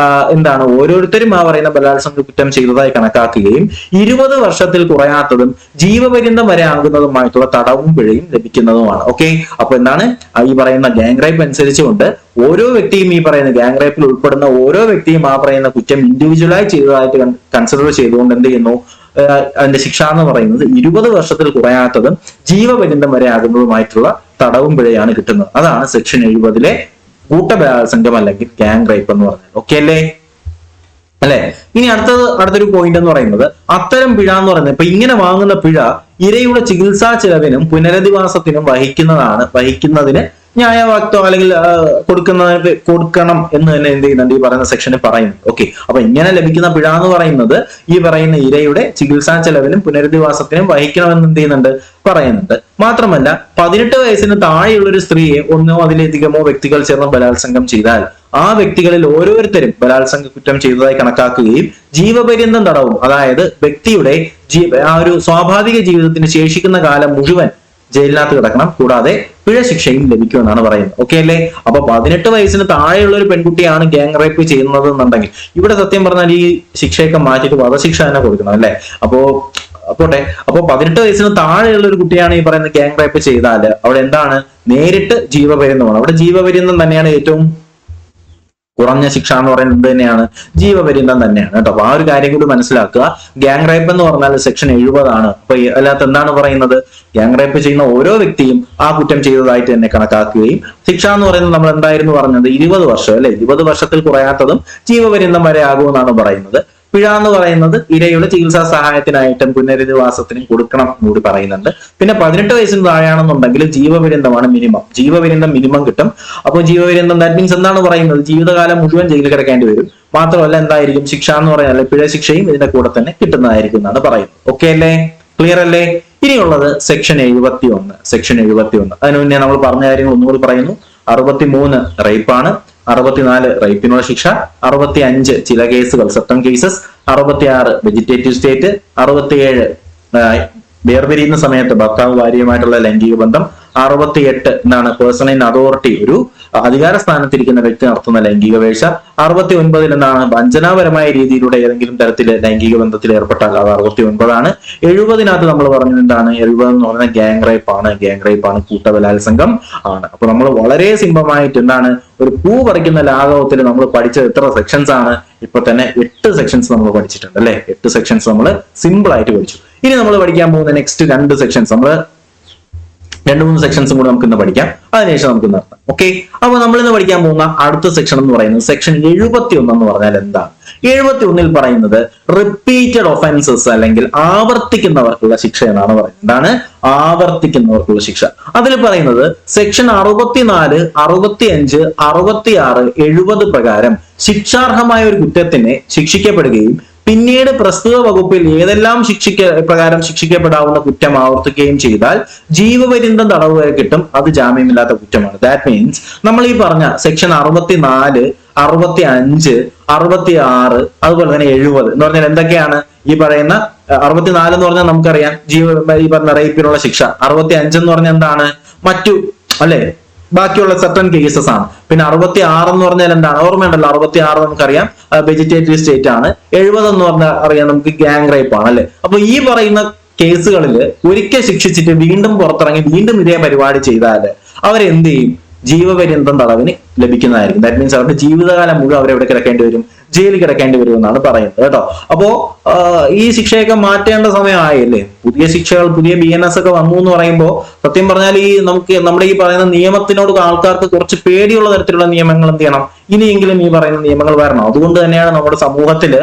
എന്താണ് ഓരോരുത്തരും ആ പറയുന്ന ബലാത്സംഗ കുറ്റം ചെയ്തതായി കണക്കാക്കുകയും 20 വർഷത്തിൽ കുറയാത്തതും ജീവപര്യന്തം വരെ ആകുന്നതുമായിട്ടുള്ള തടവും പിഴയും ലഭിക്കുന്നതുമാണ്. ഓക്കെ, അപ്പൊ എന്താണ് ഈ പറയുന്ന ഗ്യാങ് റേപ്പ് അനുസരിച്ചുകൊണ്ട് ഓരോ വ്യക്തിയും ഈ പറയുന്ന ഗ്യാങ് റേപ്പിൽ ഉൾപ്പെടുന്ന ഓരോ വ്യക്തിയും ആ പറയുന്ന കുറ്റം ഇൻഡിവിജ്വലായി ചെയ്തതായിട്ട് കൺസിഡർ ചെയ്തുകൊണ്ട് എന്ത് ചെയ്യുന്നു? അതിന്റെ ശിക്ഷ എന്ന് പറയുന്നത് 20 വർഷത്തിൽ കുറയാത്തതും ജീവപര്യന്തം വരെ ആകുന്നതുമായിട്ടുള്ള തടവും പിഴയാണ് കിട്ടുന്നത്. അതാണ് സെക്ഷൻ 70-ലെ കൂട്ടബലാത്സംഗം അല്ലെങ്കിൽ ഗ്യാങ് റേപ്പ് എന്ന് പറഞ്ഞാൽ. ഓക്കെ അല്ലേ? അല്ലെ? ഇനി അടുത്തൊരു പോയിന്റ് എന്ന് പറയുന്നത് അത്തരം പിഴ എന്ന് പറയുന്നത് ഇപ്പൊ ഇങ്ങനെ വാങ്ങുന്ന പിഴ ഇരയുടെ ചികിത്സാ ചെലവിനും പുനരധിവാസത്തിനും വഹിക്കുന്നതിന് ന്യായവാക്തോ അല്ലെങ്കിൽ കൊടുക്കണം എന്ന് തന്നെ എന്ത് ചെയ്യുന്നുണ്ട്? ഈ പറയുന്ന സെക്ഷന് പറയുന്നുണ്ട്. ഓക്കെ, അപ്പൊ ഇങ്ങനെ ലഭിക്കുന്ന പിഴ എന്ന് പറയുന്നത് ഈ പറയുന്ന ഇരയുടെ ചികിത്സാ ചെലവിനും പുനരധിവാസത്തിനും വഹിക്കണമെന്ന് എന്ത് ചെയ്യുന്നുണ്ട്? പറയുന്നുണ്ട്. മാത്രമല്ല 18 വയസ്സിന് താഴെയുള്ള ഒരു സ്ത്രീയെ ഒന്നോ അതിലധികമോ വ്യക്തികൾ ചേർന്ന് ബലാത്സംഗം ചെയ്താൽ ആ വ്യക്തികളിൽ ഓരോരുത്തരും ബലാത്സംഗ കുറ്റം ചെയ്തതായി കണക്കാക്കുകയും ജീവപര്യന്തം തടവും, അതായത് വ്യക്തിയുടെ ആ ഒരു സ്വാഭാവിക ജീവിതത്തിന് ശേഷിക്കുന്ന കാലം മുഴുവൻ ജയിലിനകത്ത് കിടക്കണം, കൂടാതെ പിഴ ശിക്ഷയും ലഭിക്കുമെന്നാണ് പറയുന്നത്. ഓക്കെ അല്ലേ? അപ്പൊ 18 വയസ്സിന് താഴെയുള്ള ഒരു പെൺകുട്ടിയാണ് ഗ്യാങ് റേപ്പ് ചെയ്യുന്നത് എന്നുണ്ടെങ്കിൽ ഇവിടെ സത്യം പറഞ്ഞാൽ ഈ ശിക്ഷയൊക്കെ മാറ്റിയിട്ട് വധശിക്ഷ തന്നെ കൊടുക്കണം അല്ലെ? അപ്പോ 18 വയസ്സിന് താഴെയുള്ള ഒരു കുട്ടിയാണ് ഈ പറയുന്ന ഗ്യാങ് റേപ്പ് ചെയ്താൽ അവിടെ എന്താണ്? നേരിട്ട് ജീവപര്യന്തമാണ്. അവിടെ ജീവപര്യന്തം തന്നെയാണ് ഏറ്റവും കുറഞ്ഞ ശിക്ഷ എന്ന് പറയുന്നത് തന്നെയാണ് ജീവപര്യന്തം തന്നെയാണ് കേട്ടോ. അപ്പൊ ആ ഒരു കാര്യം കൂടി മനസ്സിലാക്കുക. ഗ്യാങ് റേപ്പ് എന്ന് പറഞ്ഞാൽ സെക്ഷൻ 70 ആണ്. അപ്പൊ അതിനകത്ത് എന്താണ് പറയുന്നത്? ഗ്യാങ് റേപ്പ് ചെയ്യുന്ന ഓരോ വ്യക്തിയും ആ കുറ്റം ചെയ്തതായിട്ട് തന്നെ കണക്കാക്കുകയും ശിക്ഷ എന്ന് പറയുന്നത് നമ്മൾ എന്തായിരുന്നു പറഞ്ഞത്? 20 വർഷം അല്ലെ? 20 വർഷത്തിൽ കുറയാത്തതും ജീവപര്യന്തം വരെ ആകുമെന്നാണ് പറയുന്നത്. പിഴ എന്ന് പറയുന്നത് ഇരയുടെ ചികിത്സാ സഹായത്തിനായിട്ടും പുനരധിവാസത്തിനും കൊടുക്കണം കൂടി പറയുന്നുണ്ട്. പിന്നെ 18 വയസ്സിന് താഴെയാണെന്നുണ്ടെങ്കിൽ ജീവപര്യന്തമാണ് മിനിമം. ജീവപര്യന്തം മിനിമം കിട്ടും. അപ്പോൾ ജീവപര്യന്തം ദാറ്റ് മീൻസ് എന്താണ് പറയുന്നത്? ജീവിതകാലം മുഴുവൻ ജയിലിൽ കിടക്കേണ്ടി വരും. മാത്രമല്ല എന്തായിരിക്കും ശിക്ഷ എന്ന് പറഞ്ഞാൽ പിഴ ശിക്ഷയും ഇതിന്റെ കൂടെ തന്നെ കിട്ടുന്നതായിരിക്കും എന്നാണ് പറയുന്നത്. ഓക്കെ അല്ലേ? ക്ലിയർ അല്ലേ? ഇനിയുള്ളത് സെക്ഷൻ 71. അതിനു മുന്നേ നമ്മൾ പറഞ്ഞ കാര്യങ്ങൾ ഒന്നുകൂടി പറയുന്നു. 63 റേപ്പാണ്, 64 റേപ്പിനുള്ള ശിക്ഷ, 65 ചില കേസുകൾ സെർട്ടൺ കേസസ്, 66 വെജിറ്റേറ്റീവ് സ്റ്റേറ്റ്, 67 വേർപിരിയുന്ന സമയത്ത് ഭർത്താവ് ഭാര്യയുമായിട്ടുള്ള ലൈംഗിക ബന്ധം, 68 എന്താണ് പേഴ്സൺ ഇൻ അതോറിറ്റി ഒരു അധികാര സ്ഥാനത്തിരിക്കുന്ന വ്യക്തി നടത്തുന്ന ലൈംഗിക വീഴ്ച, 69 എന്താണ് വഞ്ചനാപരമായ രീതിയിലൂടെ ഏതെങ്കിലും തരത്തിൽ ലൈംഗിക ബന്ധത്തിൽ ഏർപ്പെട്ടാൽ അത് 69 ആണ്. 70 നമ്മൾ പറഞ്ഞത് എന്താണ്? 70 എന്ന് പറയുന്നത് ഗ്യാങ് റേപ്പ് ആണ്, കൂട്ടബലാത്സംഗം ആണ്. അപ്പൊ നമ്മൾ വളരെ സിംപിളായിട്ട് എന്താണ് ഒരു പൂ പറിക്കുന്ന ലാഘവത്തിൽ നമ്മൾ പഠിച്ചത് എത്ര സെക്ഷൻസ് ആണ്? ഇപ്പൊ തന്നെ 8 സെക്ഷൻസ് നമ്മൾ പഠിച്ചിട്ടുണ്ട് അല്ലെ? 8 സെക്ഷൻസ് നമ്മൾ സിമ്പിൾ ആയിട്ട് പഠിച്ചു. ഇനി നമ്മൾ പഠിക്കാൻ പോകുന്ന നെക്സ്റ്റ് 2 സെക്ഷൻസ് നമ്മൾ രണ്ട് മൂന്ന് സെക്ഷൻസും കൂടെ നമുക്ക് ഇന്ന് പഠിക്കാം. അതിനുശേഷം നമുക്ക് നിർത്താം. ഓക്കെ, അപ്പൊ നമ്മൾ ഇന്ന് പഠിക്കാൻ പോകുന്ന അടുത്ത സെക്ഷൻ എന്ന് പറയുന്നത് സെക്ഷൻ 71 എന്ന് പറഞ്ഞാൽ എന്താണ്? 71 പറയുന്നത് റിപ്പീറ്റഡ് ഒഫൻസസ് അല്ലെങ്കിൽ ആവർത്തിക്കുന്നവർക്കുള്ള ശിക്ഷ എന്നാണ് പറയുന്നത്. എന്താണ് ആവർത്തിക്കുന്നവർക്കുള്ള ശിക്ഷ? അതിൽ പറയുന്നത് സെക്ഷൻ 64, 65, 66, 70 പ്രകാരം ശിക്ഷാർഹമായ ഒരു കുറ്റത്തിന് ശിക്ഷിക്കപ്പെടുകയും പിന്നീട് പ്രസ്തുത വകുപ്പിൽ ഏതെല്ലാം പ്രകാരം ശിക്ഷിക്കപ്പെടാവുന്ന കുറ്റം ആവർത്തിക്കുകയും ചെയ്താൽ ജീവപര്യന്തം തടവ് വരെ കിട്ടും. അത് ജാമ്യമില്ലാത്ത കുറ്റമാണ്. ദാറ്റ് മീൻസ് നമ്മൾ ഈ പറഞ്ഞ സെക്ഷൻ 64, 65, 66 അതുപോലെ തന്നെ 70 എന്ന് പറഞ്ഞാൽ എന്തൊക്കെയാണ്? ഈ പറയുന്ന 64 എന്ന് പറഞ്ഞാൽ നമുക്കറിയാം ഈ പറഞ്ഞ റേപ്പിനുള്ള ശിക്ഷ. 65 എന്ന് പറഞ്ഞാൽ എന്താണ്? മറ്റു അല്ലെ ബാക്കിയുള്ള സർട്ടൺ കേസസ് ആണ്. പിന്നെ 66 എന്ന് പറഞ്ഞാൽ എന്താണ്? ഓർമ്മയുണ്ടല്ലോ, 66 നമുക്കറിയാം വെജിറ്റേറ്റീവ് സ്റ്റേറ്റ് ആണ്. 70 എന്ന് പറഞ്ഞാൽ അറിയാം നമുക്ക് ഗ്യാങ് റേപ്പ് ആണ് അല്ലെ. അപ്പൊ ഈ പറയുന്ന കേസുകളിൽ ഒരിക്കൽ ശിക്ഷിച്ചിട്ട് വീണ്ടും പുറത്തിറങ്ങി വീണ്ടും ഇതേ പരിപാടി ചെയ്താൽ അവരെന്ത് ചെയ്യും? ജീവപര്യന്തം തടവിന് ലഭിക്കുന്നതായിരിക്കും. ദാറ്റ് മീൻസ് അവരുടെ ജീവിതകാലം മുഴുവൻ അവരെവിടെ കിടക്കേണ്ടി വരും? ജയിലിൽ കിടക്കേണ്ടി വരും എന്നാണ് പറയുന്നത് കേട്ടോ. അപ്പോ ഈ ശിക്ഷയൊക്കെ മാറ്റേണ്ട സമയമായല്ലേ? പുതിയ ശിക്ഷകൾ, പുതിയ BNS ഒക്കെ വന്നു എന്ന് പറയുമ്പോൾ സത്യം പറഞ്ഞാൽ ഈ നമ്മുടെ ഈ പറയുന്ന നിയമത്തിനോട് ആൾക്കാർക്ക് കുറച്ച് പേടിയുള്ള തരത്തിലുള്ള നിയമങ്ങൾ എന്ത് ചെയ്യണം? ഇനിയെങ്കിലും ഈ പറയുന്ന നിയമങ്ങൾ വരണം. അതുകൊണ്ട് തന്നെയാണ് നമ്മുടെ സമൂഹത്തില്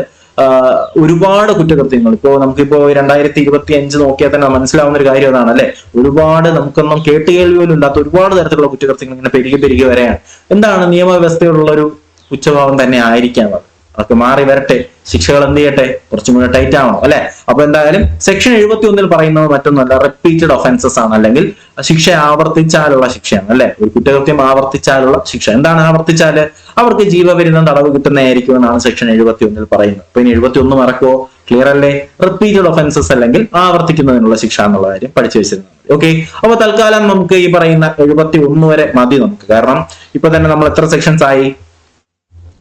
ഒരുപാട് കുറ്റകൃത്യങ്ങൾ നമുക്കിപ്പോ 2025 നോക്കിയാൽ തന്നെ മനസ്സിലാവുന്ന ഒരു കാര്യം അതാണ് അല്ലെ. ഒരുപാട് നമുക്കൊന്നും കേട്ടുകേൾവി പോലും ഇല്ലാത്ത ഒരുപാട് തരത്തിലുള്ള കുറ്റകൃത്യങ്ങൾ ഇങ്ങനെ പെരുകി വരെയാണ്. എന്താണ്? നിയമവ്യവസ്ഥയുള്ള ഒരു ഉച്ചഭാവം തന്നെ ആയിരിക്കാം അത്. അതൊക്കെ മാറി വരട്ടെ. ശിക്ഷകൾ എന്ത് ചെയ്യട്ടെ? കുറച്ചും കൂടെ ടൈറ്റ് ആവണം അല്ലെ. അപ്പൊ എന്തായാലും സെക്ഷൻ 71 പറയുന്നത് മറ്റൊന്നുമല്ല, റിപ്പീറ്റഡ് ഒഫൻസസ് ആണ്, അല്ലെങ്കിൽ ശിക്ഷ ആവർത്തിച്ചാലുള്ള ശിക്ഷയാണ് അല്ലെ. ഒരു കുറ്റകൃത്യം ആവർത്തിച്ചാലുള്ള ശിക്ഷ. എന്താണ് ആവർത്തിച്ചാല്? അവർക്ക് ജീവപര്യന്തം തടവ് കിട്ടുന്നതായിരിക്കും എന്നാണ് സെക്ഷൻ 71 പറയുന്നത്. അപ്പൊ ഇനി 71 മറക്കോ? ക്ലിയർ അല്ലേ? റിപ്പീറ്റഡ് ഒഫൻസസ് അല്ലെങ്കിൽ ആവർത്തിക്കുന്നതിനുള്ള ശിക്ഷ എന്നുള്ള കാര്യം പഠിച്ചു വെച്ചിരുന്നത്. ഓക്കെ, അപ്പൊ തൽക്കാലം നമുക്ക് ഈ പറയുന്ന 71 വരെ മതി നമുക്ക്. കാരണം ഇപ്പൊ തന്നെ നമ്മൾ എത്ര സെക്ഷൻസ് ആയി?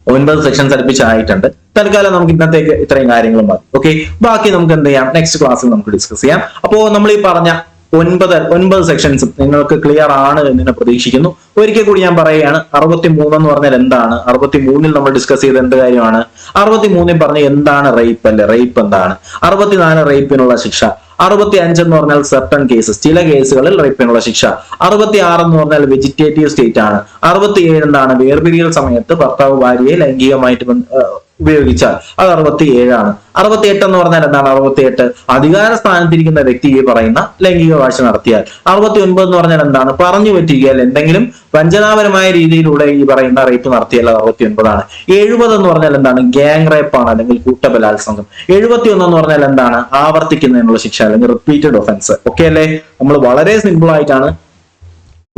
9 സെക്ഷൻസ് അടുപ്പിച്ചായിട്ടുണ്ട്. തൽക്കാലം നമുക്ക് ഇന്നത്തേക്ക് ഇത്രയും കാര്യങ്ങളും മതി. ഓക്കെ, ബാക്കി നമുക്ക് എന്ത് ചെയ്യാം? നെക്സ്റ്റ് ക്ലാസ്സിൽ നമുക്ക് ഡിസ്കസ് ചെയ്യാം. അപ്പോ നമ്മൾ ഈ പറഞ്ഞ 9 സെക്ഷൻസും നിങ്ങൾക്ക് ക്ലിയർ ആണ് എന്ന് പ്രതീക്ഷിക്കുന്നു. ഒരിക്കൽ കൂടി ഞാൻ പറയുകയാണ്, 63 എന്ന് പറഞ്ഞാൽ എന്താണ്? 63 നമ്മൾ ഡിസ്കസ് ചെയ്ത എന്ത് കാര്യമാണ്? 63 പറഞ്ഞ എന്താണ് റേപ്പ് അല്ലെ? റേപ്പ് എന്താണ്? 64 റേപ്പിനുള്ള ശിക്ഷ. 65 എന്ന് പറഞ്ഞാൽ സർട്ടൺ കേസസ്, ചില കേസുകളിൽ റേപ്പിനുള്ള ശിക്ഷ. 66 എന്ന് പറഞ്ഞാൽ വെജിറ്റേറ്റീവ് സ്റ്റേറ്റ് ആണ്. 67 എന്താണ്? വേർപിരിയൽ സമയത്ത് ഭർത്താവ് ഭാര്യയെ ലൈംഗികമായിട്ട് ഉപയോഗിച്ചാൽ അത് 67 ആണ്. 68 എന്ന് പറഞ്ഞാൽ എന്താണ്? 68 അധികാര സ്ഥാനത്തിരിക്കുന്ന വ്യക്തി ഈ പറയുന്ന ലൈംഗിക വാഴ്ച നടത്തിയാൽ. 69 എന്ന് പറഞ്ഞാൽ എന്താണ്? പറഞ്ഞു പറ്റിയാൽ എന്തെങ്കിലും വഞ്ചനാപരമായ രീതിയിലൂടെ ഈ പറയുന്ന റേപ്പ് നടത്തിയാൽ 69 ആണ്. 70 എന്ന് പറഞ്ഞാൽ എന്താണ്? ഗ്യാങ് റേപ്പ് ആണ്, അല്ലെങ്കിൽ കൂട്ടബലാത്സംഗം. 71 എന്ന് പറഞ്ഞാൽ എന്താണ്? ആവർത്തിക്കുന്നതിനുള്ള ശിക്ഷ അല്ലെങ്കിൽ റിപ്പീറ്റഡ് ഒഫൻസ്. ഓക്കെ അല്ലേ? നമ്മൾ വളരെ സിമ്പിൾ ആയിട്ടാണ്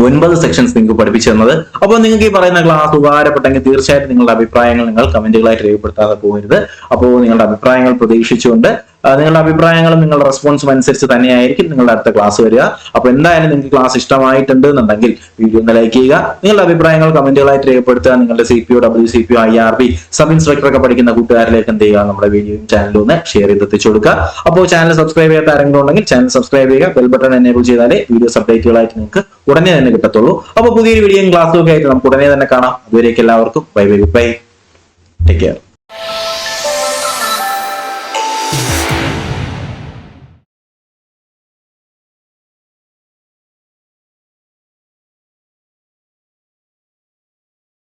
9 സെക്ഷൻസ് നിങ്ങൾക്ക് പഠിപ്പിച്ചു തന്നത്. അപ്പോൾ നിങ്ങൾക്ക് ഈ പറയുന്ന ക്ലാസ് ഉപകാരപ്പെട്ടെങ്കിൽ തീർച്ചയായിട്ടും നിങ്ങളുടെ അഭിപ്രായങ്ങൾ നിങ്ങൾ കമന്റുകളായിട്ട് രേഖപ്പെടുത്താതെ പോകരുത്. അപ്പോൾ നിങ്ങളുടെ അഭിപ്രായങ്ങൾ പ്രതീക്ഷിച്ചുകൊണ്ട് നിങ്ങളുടെ അഭിപ്രായങ്ങളും നിങ്ങളുടെ റെസ്പോൺസും അനുസരിച്ച് തന്നെയായിരിക്കും നിങ്ങളുടെ അടുത്ത ക്ലാസ് വരിക. അപ്പൊ എന്തായാലും നിങ്ങൾക്ക് ക്ലാസ് ഇഷ്ടമായിട്ടുണ്ട് എന്നുണ്ടെങ്കിൽ വീഡിയോ ഒന്ന് ലൈക്ക് ചെയ്യുക. നിങ്ങളുടെ അഭിപ്രായങ്ങൾ കമന്റുകളായിട്ട് രേഖപ്പെടുത്തുക. നിങ്ങളുടെ CPO, WCPO, IRB, sub inspector ഒക്കെ പഠിക്കുന്ന കൂട്ടുകാരിലേക്ക് എന്ത് ചെയ്യുക? നമ്മുടെ വീഡിയോയും ചാനലും ഒന്ന് ഷെയർ ചെയ്ത് എത്തിച്ചു കൊടുക്കുക. അപ്പോൾ ചാനൽ സബ്സ്ക്രൈബ് ചെയ്യാത്ത ആരെങ്കിലും ഉണ്ടെങ്കിൽ ചാനൽ സബ്സ്ക്രൈബ് ചെയ്യുക. ബെൽ ബട്ടൺ എനേബിൾ ചെയ്താലേ വീഡിയോസ് അപ്ഡേറ്റുകളായിട്ട് നിങ്ങൾക്ക് ഉടനെ തന്നെ കിട്ടത്തുള്ളൂ. അപ്പോൾ പുതിയൊരു വീഡിയോയും ക്ലാസ്സും ഒക്കെ ആയിട്ട് നമുക്ക് ഉടനെ തന്നെ കാണാം. അതുവരേക്ക് എല്ലാവർക്കും bye bye bye. Take care.